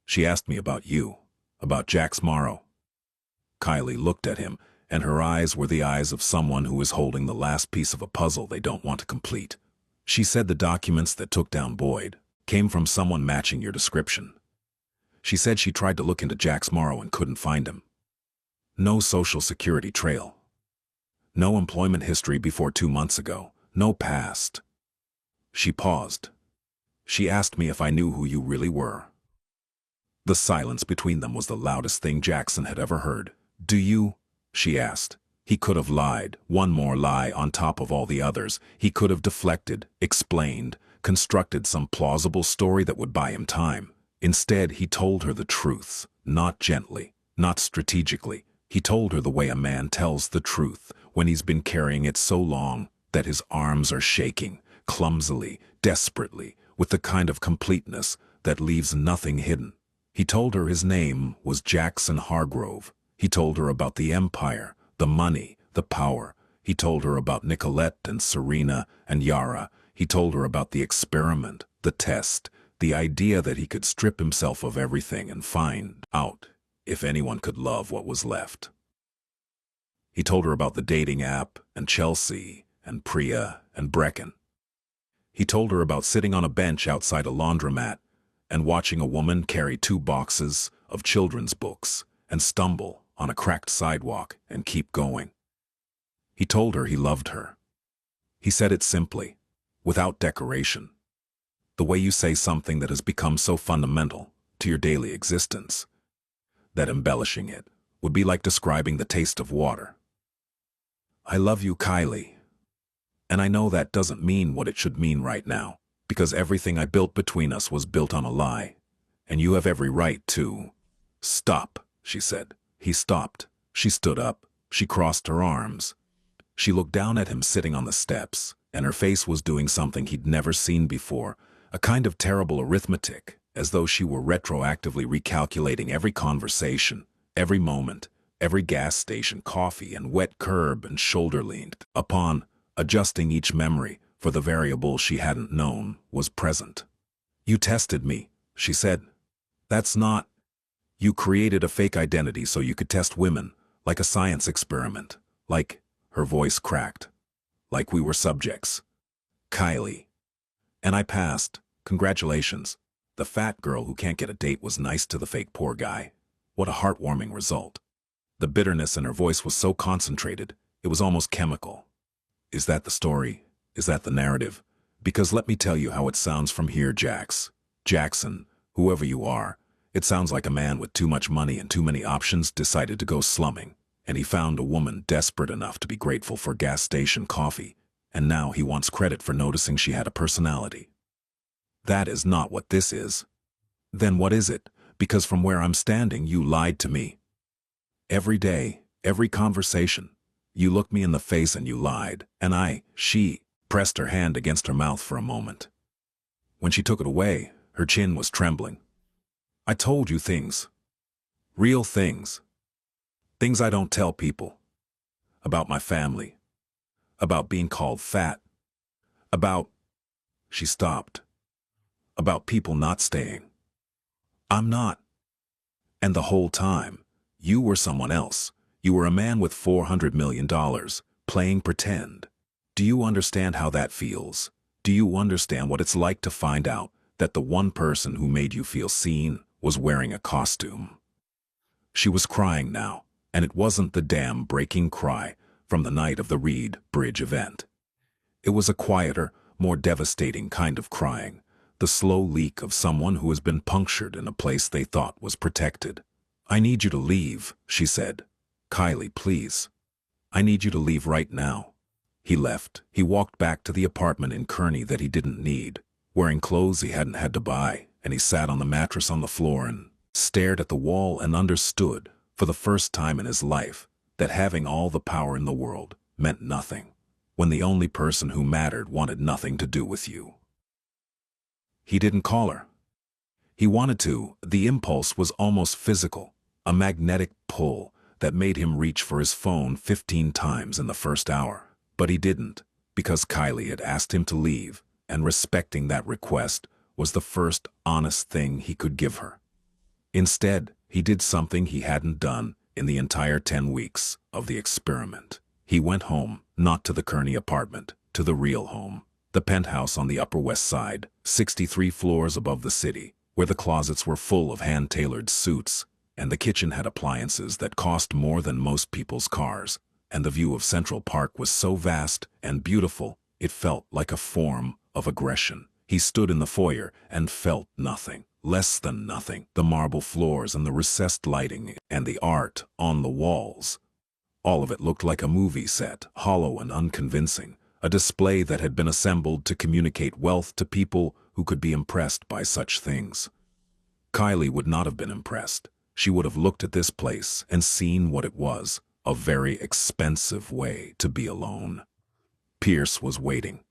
"She asked me about you, about Jax Morrow." Kylie looked at him, and her eyes were the eyes of someone who is holding the last piece of a puzzle they don't want to complete. "She said the documents that took down Boyd came from someone matching your description. She said she tried to look into Jax Morrow and couldn't find him. No social security trail. No employment history before 2 months ago. No past." She paused. "She asked me if I knew who you really were." The silence between them was the loudest thing Jaxson had ever heard. "Do you?" she asked. He could have lied, one more lie on top of all the others. He could have deflected, explained, constructed some plausible story that would buy him time. Instead, he told her the truth, not gently, not strategically. He told her the way a man tells the truth when he's been carrying it so long that his arms are shaking, clumsily, desperately, with the kind of completeness that leaves nothing hidden. He told her his name was Jaxson Hargrove. He told her about the empire, the money, the power. He told her about Nicolette and Serena and Yara. He told her about the experiment, the test, the idea that he could strip himself of everything and find out if anyone could love what was left. He told her about the dating app and Chelsea and Priya and Brecken. He told her about sitting on a bench outside a laundromat and watching a woman carry 2 boxes of children's books and stumble on a cracked sidewalk and keep going. He told her he loved her. He said it simply, without decoration. The way you say something that has become so fundamental to your daily existence, that embellishing it would be like describing the taste of water. "I love you, Kylie. And I know that doesn't mean what it should mean right now, because everything I built between us was built on a lie, and you have every right to—" "Stop," she said. He stopped. She stood up. She crossed her arms. She looked down at him sitting on the steps, and her face was doing something he'd never seen before, a kind of terrible arithmetic, as though she were retroactively recalculating every conversation, every moment, every gas station coffee and wet curb and shoulder leaned upon, adjusting each memory for the variable she hadn't known was present. "You tested me," she said. "That's not... You created a fake identity so you could test women, like a science experiment, like..." Her voice cracked. "Like we were subjects. Kylie. And I passed. Congratulations. The fat girl who can't get a date was nice to the fake poor guy. What a heartwarming result." The bitterness in her voice was so concentrated, it was almost chemical. "Is that the story? Is that the narrative? Because let me tell you how it sounds from here, Jaxson, whoever you are. It sounds like a man with too much money and too many options decided to go slumming, and he found a woman desperate enough to be grateful for gas station coffee, and now he wants credit for noticing she had a personality. That is not what this is. Then what is it? Because from where I'm standing, you lied to me. Every day, every conversation, you looked me in the face and you lied, and she pressed her hand against her mouth for a moment. When she took it away, her chin was trembling. I told you things. Real things. Things I don't tell people. About my family. About being called fat. About... She stopped. About people not staying. I'm not. And the whole time, you were someone else. You were a man with $400 million, playing pretend. Do you understand how that feels? Do you understand what it's like to find out that the one person who made you feel seen was wearing a costume? She was crying now, and it wasn't the dam-breaking cry from the night of the Reed Bridge event. It was a quieter, more devastating kind of crying, the slow leak of someone who has been punctured in a place they thought was protected. I need you to leave, she said. Kylie, please. I need you to leave right now. He left. He walked back to the apartment in Kearney that he didn't need, wearing clothes he hadn't had to buy, and he sat on the mattress on the floor and stared at the wall and understood, for the first time in his life, that having all the power in the world meant nothing, when the only person who mattered wanted nothing to do with you. He didn't call her. He wanted to. The impulse was almost physical, a magnetic pull that made him reach for his phone 15 times in the first hour. But he didn't, because Kylie had asked him to leave, and respecting that request was the first honest thing he could give her. Instead, he did something he hadn't done in the entire 10 weeks of the experiment. He went home, not to the Kearney apartment, to the real home, the penthouse on the Upper West Side, 63 floors above the city, where the closets were full of hand-tailored suits, and the kitchen had appliances that cost more than most people's cars, and the view of Central Park was so vast and beautiful, it felt like a form of aggression. He stood in the foyer and felt nothing, less than nothing. The marble floors and the recessed lighting and the art on the walls. All of it looked like a movie set, hollow and unconvincing, a display that had been assembled to communicate wealth to people who could be impressed by such things. Kylie would not have been impressed. She would have looked at this place and seen what it was, a very expensive way to be alone. Pierce was waiting.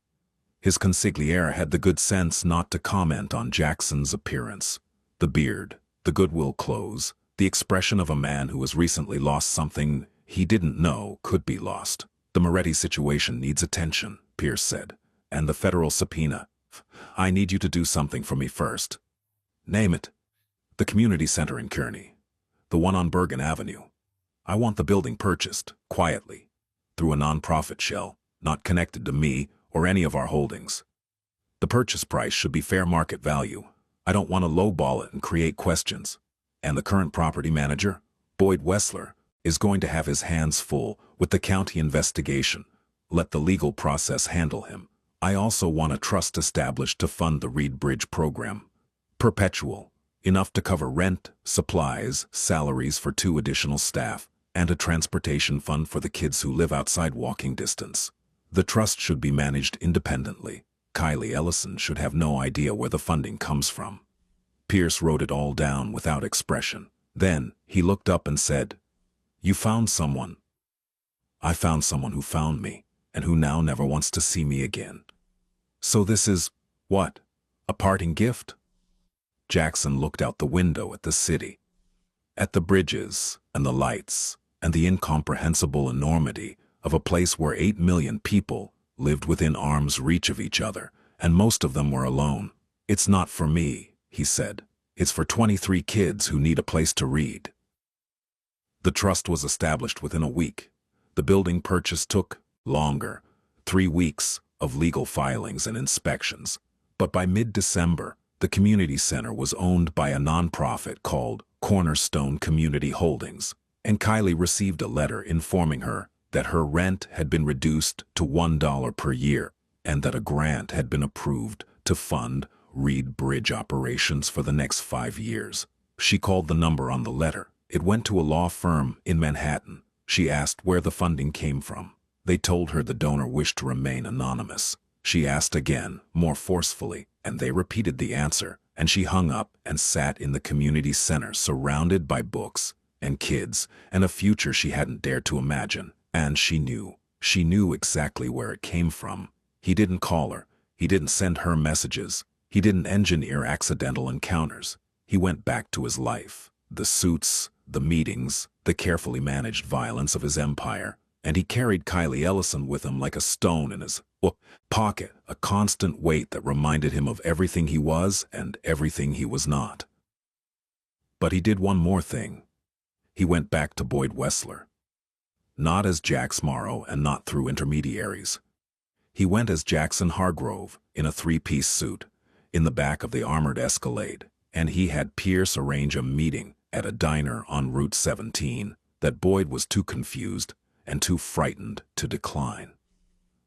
His consigliere had the good sense not to comment on Jackson's appearance. The beard, the Goodwill clothes, the expression of a man who has recently lost something he didn't know could be lost. The Moretti situation needs attention, Pierce said, and the federal subpoena. I need you to do something for me first. Name it. The community center in Kearney. The one on Bergen Avenue. I want the building purchased, quietly, through a non-profit shell, not connected to me or any of our holdings. The purchase price should be fair market value. I don't want to lowball it and create questions. And the current property manager, Boyd Wessler, is going to have his hands full with the county investigation. Let the legal process handle him. I also want a trust established to fund the Reed Bridge program. Perpetual, enough to cover rent, supplies, salaries for 2 additional staff, and a transportation fund for the kids who live outside walking distance. The trust should be managed independently. Kylie Ellison should have no idea where the funding comes from. Pierce wrote it all down without expression. Then he looked up and said, You found someone. I found someone who found me, and who now never wants to see me again. So this is, what, a parting gift? Jaxson looked out the window at the city, at the bridges and the lights, and the incomprehensible enormity of a place where 8 million people lived within arm's reach of each other, and most of them were alone. It's not for me, he said. It's for 23 kids who need a place to read. The trust was established within a week. The building purchase took longer, 3 weeks of legal filings and inspections. But by mid-December, the community center was owned by a nonprofit called Cornerstone Community Holdings, and Kylie received a letter informing her that her rent had been reduced to $1 per year and that a grant had been approved to fund Reed Bridge operations for the next 5 years. She called the number on the letter. It went to a law firm in Manhattan. She asked where the funding came from. They told her the donor wished to remain anonymous. She asked again, more forcefully, and they repeated the answer, and she hung up and sat in the community center surrounded by books and kids and a future she hadn't dared to imagine. And she knew exactly where it came from. He didn't call her. He didn't send her messages. He didn't engineer accidental encounters. He went back to his life, the suits, the meetings, the carefully managed violence of his empire, and he carried Kylie Ellison with him like a stone in his pocket, a constant weight that reminded him of everything he was and everything he was not. But he did one more thing. He went back to Boyd Wessler. Not as Jax Morrow and not through intermediaries. He went as Jaxson Hargrove in a three-piece suit, in the back of the armored Escalade, and he had Pierce arrange a meeting at a diner on Route 17 that Boyd was too confused and too frightened to decline.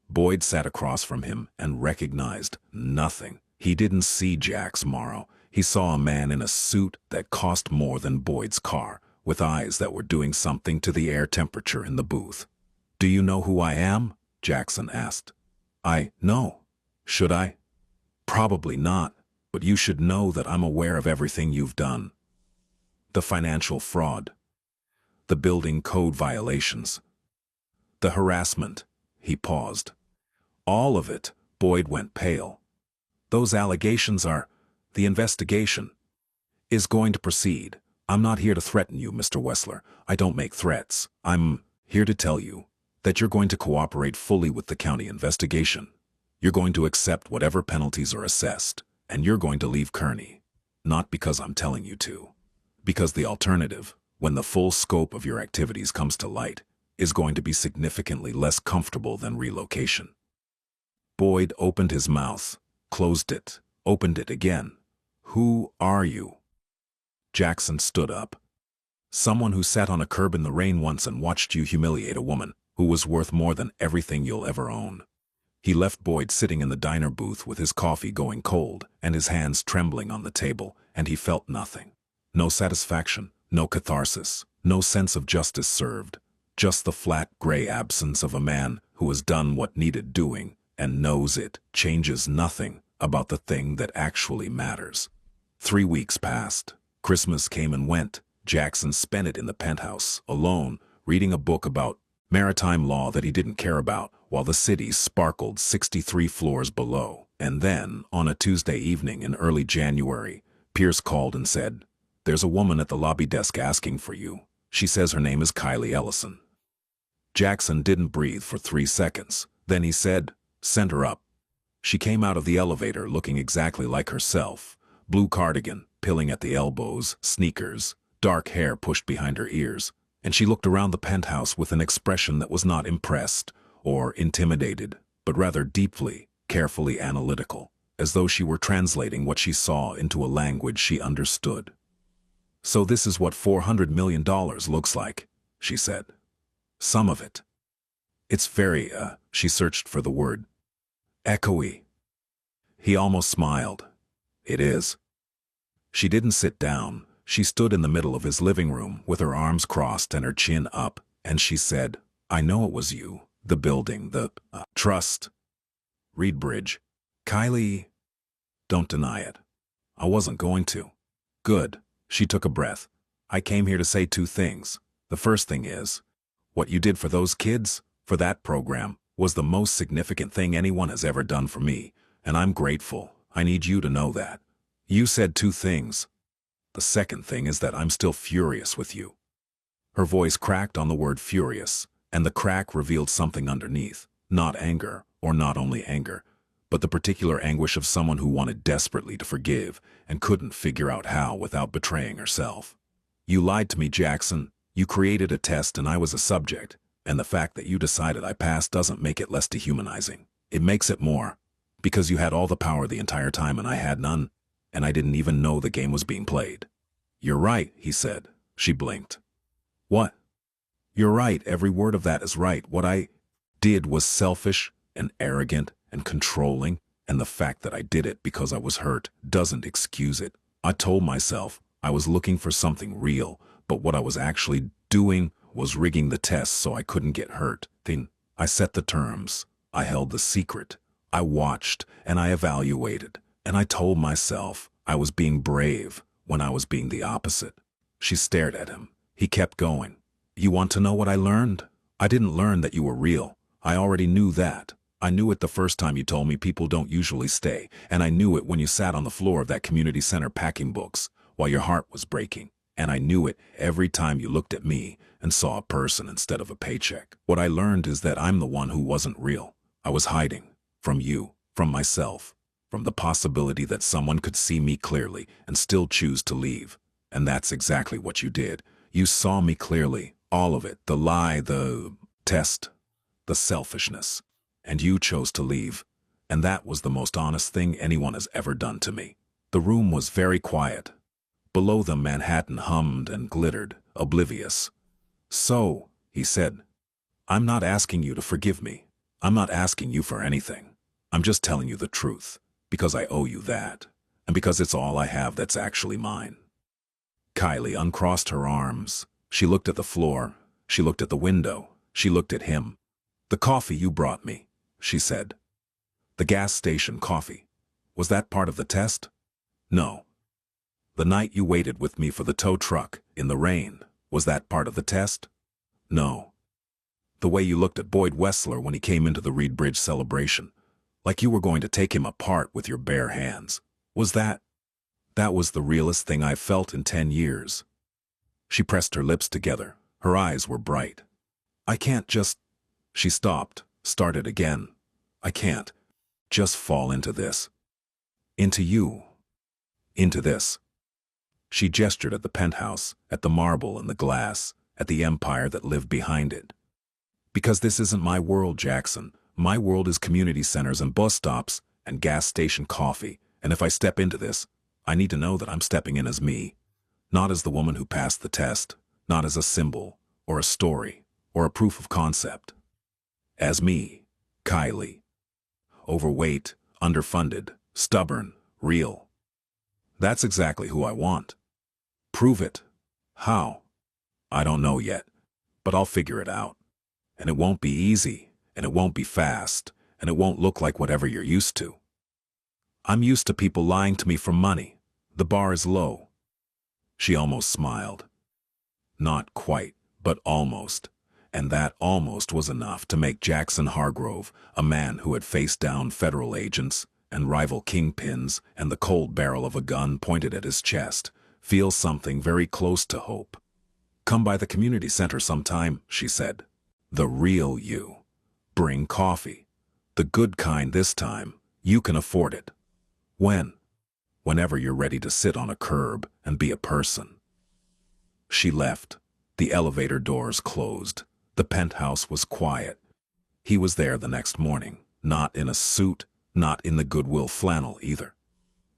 Boyd sat across from him and recognized nothing. He didn't see Jax Morrow. He saw a man in a suit that cost more than Boyd's car, with eyes that were doing something to the air temperature in the booth. "Do you know who I am?" Jaxson asked. "No. Should I?" "Probably not, but you should know that I'm aware of everything you've done. The financial fraud, the building code violations, the harassment." He paused. "All of it." Boyd went pale. "Those allegations are... The investigation is going to proceed. I'm not here to threaten you, Mr. Wessler. I don't make threats. I'm here to tell you that you're going to cooperate fully with the county investigation. You're going to accept whatever penalties are assessed, and you're going to leave Kearney. Not because I'm telling you to. Because the alternative, when the full scope of your activities comes to light, is going to be significantly less comfortable than relocation." Boyd opened his mouth, closed it, opened it again. "Who are you?" Jaxson stood up. "Someone who sat on a curb in the rain once and watched you humiliate a woman who was worth more than everything you'll ever own." He left Boyd sitting in the diner booth with his coffee going cold and his hands trembling on the table, and he felt nothing. No satisfaction, no catharsis, no sense of justice served. Just the flat gray absence of a man who has done what needed doing and knows it changes nothing about the thing that actually matters. 3 weeks passed. Christmas came and went. Jaxson spent it in the penthouse, alone, reading a book about maritime law that he didn't care about, while the city sparkled 63 floors below. And then, on a Tuesday evening in early January, Pierce called and said, "There's a woman at the lobby desk asking for you. She says her name is Kylie Ellison." Jaxson didn't breathe for 3 seconds. Then he said, "Send her up." She came out of the elevator looking exactly like herself. Blue cardigan, pilling at the elbows, sneakers, dark hair pushed behind her ears, and she looked around the penthouse with an expression that was not impressed or intimidated, but rather deeply, carefully analytical, as though she were translating what she saw into a language she understood. "So this is what $400 million looks like," she said. "Some of it. It's very, she searched for the word, echoey." He almost smiled. "It is." She didn't sit down. She stood in the middle of his living room with her arms crossed and her chin up, and she said, "I know it was you. The building, the trust. Reed Bridge. Kylie, don't deny it." "I wasn't going to." "Good." She took a breath. "I came here to say 2 things. The first thing is, what you did for those kids, for that program, was the most significant thing anyone has ever done for me, and I'm grateful. I need you to know that. You said 2 things. The second thing is that I'm still furious with you." Her voice cracked on the word furious, and the crack revealed something underneath, not anger, or not only anger, but the particular anguish of someone who wanted desperately to forgive and couldn't figure out how without betraying herself. "You lied to me, Jaxson. You created a test and I was a subject, and the fact that you decided I passed doesn't make it less dehumanizing. It makes it more, because you had all the power the entire time and I had none, and I didn't even know the game was being played." "You're right," he said. She blinked. "What?" "You're right. Every word of that is right. What I did was selfish and arrogant and controlling, and the fact that I did it because I was hurt doesn't excuse it. I told myself I was looking for something real, but what I was actually doing was rigging the test so I couldn't get hurt. Then I set the terms. I held the secret. I watched and I evaluated, and I told myself I was being brave when I was being the opposite." She stared at him. He kept going. "You want to know what I learned? I didn't learn that you were real. I already knew that. I knew it the first time you told me people don't usually stay, and I knew it when you sat on the floor of that community center packing books, while your heart was breaking, and I knew it every time you looked at me and saw a person instead of a paycheck. What I learned is that I'm the one who wasn't real. I was hiding from you, from myself, from the possibility that someone could see me clearly and still choose to leave. And that's exactly what you did. You saw me clearly, all of it, the lie, the test, the selfishness, and you chose to leave. And that was the most honest thing anyone has ever done to me. The room was very quiet. Below them, Manhattan hummed and glittered, oblivious. "So," he said, "I'm not asking you to forgive me. I'm not asking you for anything. I'm just telling you the truth, because I owe you that, and because it's all I have that's actually mine." Kylie uncrossed her arms. She looked at the floor. She looked at the window. She looked at him. "The coffee you brought me," she said. "The gas station coffee. Was that part of the test?" "No." "The night you waited with me for the tow truck, in the rain, was that part of the test?" "No." "The way you looked at Boyd Wessler when he came into the Reed Bridge celebration, like you were going to take him apart with your bare hands, was that? That was the realest thing I've felt in 10 years. She pressed her lips together. Her eyes were bright. "I can't just—" She stopped, started again. "I can't just fall into this. Into you. Into this." She gestured at the penthouse, at the marble and the glass, at the empire that lived behind it. "Because this isn't my world, Jaxson. My world is community centers and bus stops and gas station coffee, and if I step into this, I need to know that I'm stepping in as me, not as the woman who passed the test, not as a symbol, or a story, or a proof of concept. As me, Kylie. Overweight, underfunded, stubborn, real. That's exactly who I want. Prove it. How? I don't know yet, but I'll figure it out. And it won't be easy, and it won't be fast, and it won't look like whatever you're used to. I'm used to people lying to me for money. The bar is low." She almost smiled. Not quite, but almost. And that almost was enough to make Jaxson Hargrove, a man who had faced down federal agents and rival kingpins and the cold barrel of a gun pointed at his chest, feel something very close to hope. "Come by the community center sometime," she said. "The real you. Bring coffee. The good kind this time. You can afford it. When? Whenever you're ready to sit on a curb and be a person." She left. The elevator doors closed. The penthouse was quiet. He was there the next morning, not in a suit, not in the Goodwill flannel either.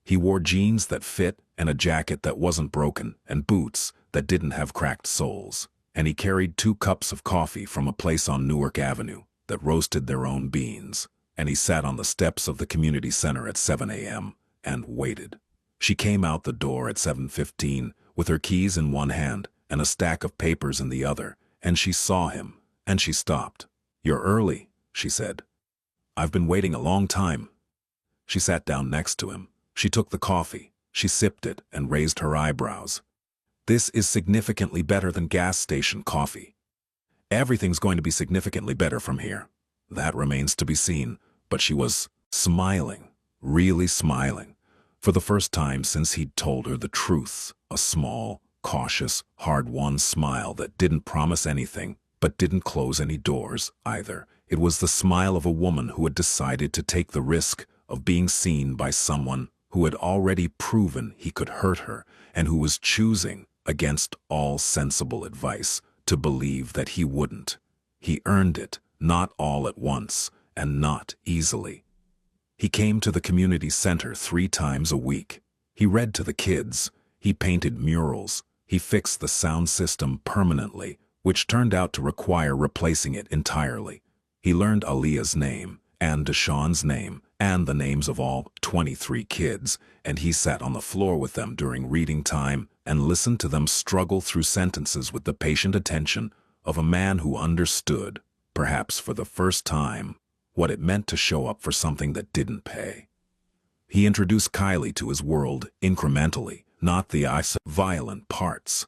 He wore jeans that fit and a jacket that wasn't broken and boots that didn't have cracked soles. And he carried 2 cups of coffee from a place on Newark Avenue that roasted their own beans. And he sat on the steps of the community center at 7 a.m. and waited. She came out the door at 7:15 with her keys in one hand and a stack of papers in the other, and she saw him, and she stopped. "You're early," she said. "I've been waiting a long time." She sat down next to him. She took the coffee. She sipped it and raised her eyebrows. "This is significantly better than gas station coffee. Everything's going to be significantly better from here. That remains to be seen." But she was smiling, really smiling, for the first time since he'd told her the truth, a small, cautious, hard-won smile that didn't promise anything, but didn't close any doors either. It was the smile of a woman who had decided to take the risk of being seen by someone who had already proven he could hurt her and who was choosing, against all sensible advice, to believe that he wouldn't. He earned it, not all at once, and not easily. He came to the community center 3 times a week. He read to the kids. He painted murals. He fixed the sound system permanently, which turned out to require replacing it entirely. He learned Aaliyah's name, and Deshawn's name, and the names of all 23 kids, and he sat on the floor with them during reading time and listened to them struggle through sentences with the patient attention of a man who understood, perhaps for the first time, what it meant to show up for something that didn't pay. He introduced Kylie to his world incrementally, not the violent parts.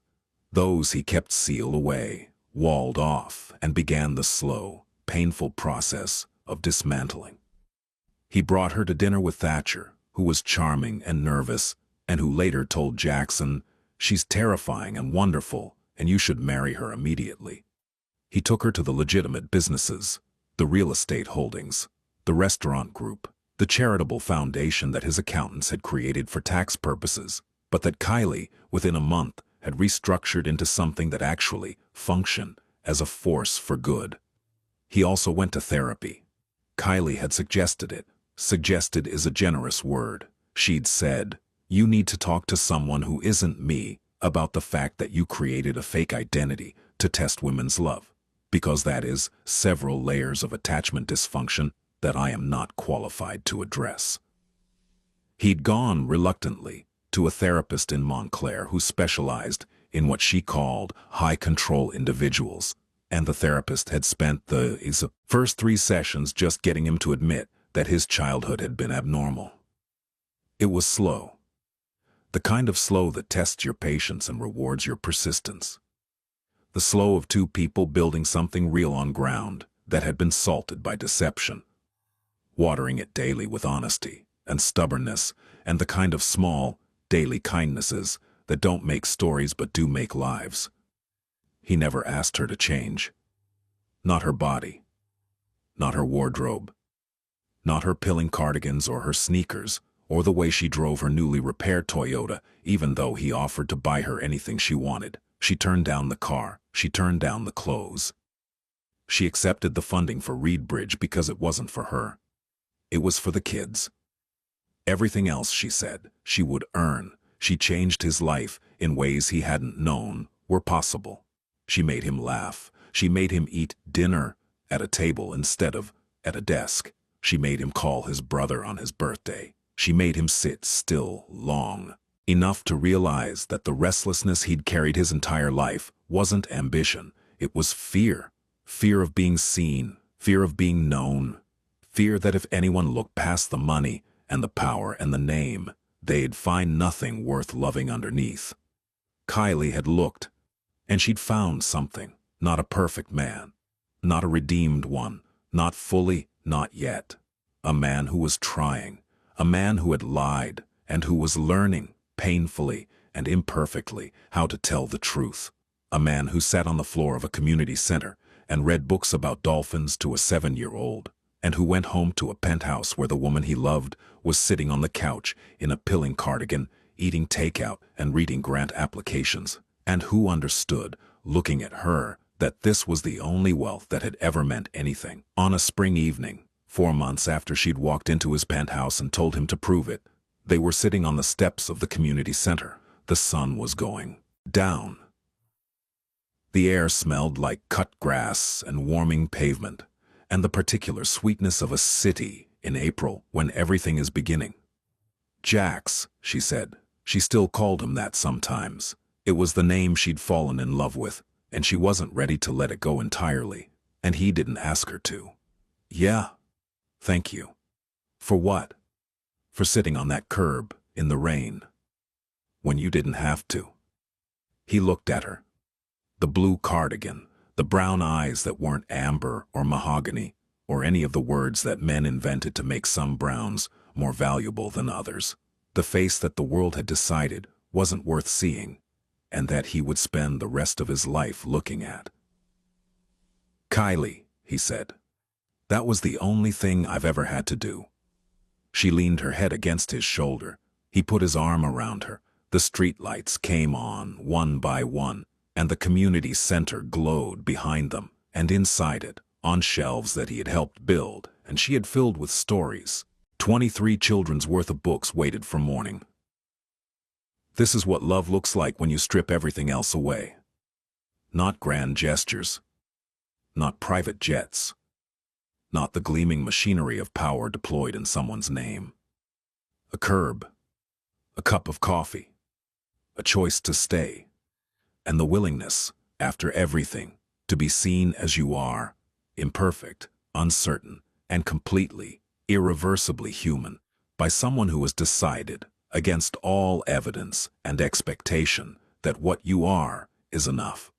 Those he kept sealed away, walled off, and began the slow, painful process of dismantling. He brought her to dinner with Thatcher, who was charming and nervous, and who later told Jaxson She's terrifying and wonderful, and you should marry her immediately. He took her to the legitimate businesses, the real estate holdings, the restaurant group, the charitable foundation that his accountants had created for tax purposes, but that Kylie, within a month, had restructured into something that actually functioned as a force for good. He also went to therapy. Kylie had suggested it. Suggested is a generous word. She'd said, "You need to talk to someone who isn't me about the fact that you created a fake identity to test women's love, because that is several layers of attachment dysfunction that I am not qualified to address." He'd gone reluctantly to a therapist in Montclair who specialized in what she called high-control individuals, and the therapist had spent the first 3 sessions just getting him to admit that his childhood had been abnormal. It was slow. The kind of slow that tests your patience and rewards your persistence. The slow of 2 people building something real on ground that had been salted by deception, watering it daily with honesty and stubbornness, and the kind of small, daily kindnesses that don't make stories but do make lives. He never asked her to change. Not her body. Not her wardrobe. Not her pilling cardigans or her sneakers, or the way she drove her newly repaired Toyota, even though he offered to buy her anything she wanted. She turned down the car. She turned down the clothes. She accepted the funding for Reed Bridge because it wasn't for her. It was for the kids. Everything else, she said, she would earn. She changed his life in ways he hadn't known were possible. She made him laugh. She made him eat dinner at a table instead of at a desk. She made him call his brother on his birthday. She made him sit still long enough to realize that the restlessness he'd carried his entire life wasn't ambition. It was fear. Fear of being seen. Fear of being known. Fear that if anyone looked past the money and the power and the name, they'd find nothing worth loving underneath. Kylie had looked, and she'd found something. Not a perfect man. Not a redeemed one. Not fully, not yet. A man who was trying. A man who had lied and who was learning, painfully and imperfectly, how to tell the truth. A man who sat on the floor of a community center and read books about dolphins to a 7-year-old, and who went home to a penthouse where the woman he loved was sitting on the couch in a pilling cardigan, eating takeout and reading grant applications, and who understood, looking at her, that this was the only wealth that had ever meant anything. On a spring evening, 4 months after she'd walked into his penthouse and told him to prove it, they were sitting on the steps of the community center. The sun was going down. The air smelled like cut grass and warming pavement, and the particular sweetness of a city in April when everything is beginning. Jax, she said. She still called him that sometimes. It was the name she'd fallen in love with, and she wasn't ready to let it go entirely, and he didn't ask her to. Yeah. Thank you. For what? For sitting on that curb in the rain, when you didn't have to. He looked at her. The blue cardigan, the brown eyes that weren't amber or mahogany, or any of the words that men invented to make some browns more valuable than others. The face that the world had decided wasn't worth seeing, and that he would spend the rest of his life looking at. Kylie, he said. That was the only thing I've ever had to do. She leaned her head against his shoulder. He put his arm around her. The streetlights came on one by one, and the community center glowed behind them, and inside it, on shelves that he had helped build, and she had filled with stories. 23 children's worth of books waited for morning. This is what love looks like when you strip everything else away. Not grand gestures. Not private jets. Not the gleaming machinery of power deployed in someone's name. A curb. A cup of coffee. A choice to stay. And the willingness, after everything, to be seen as you are, imperfect, uncertain, and completely, irreversibly human, by someone who has decided, against all evidence and expectation, that what you are is enough.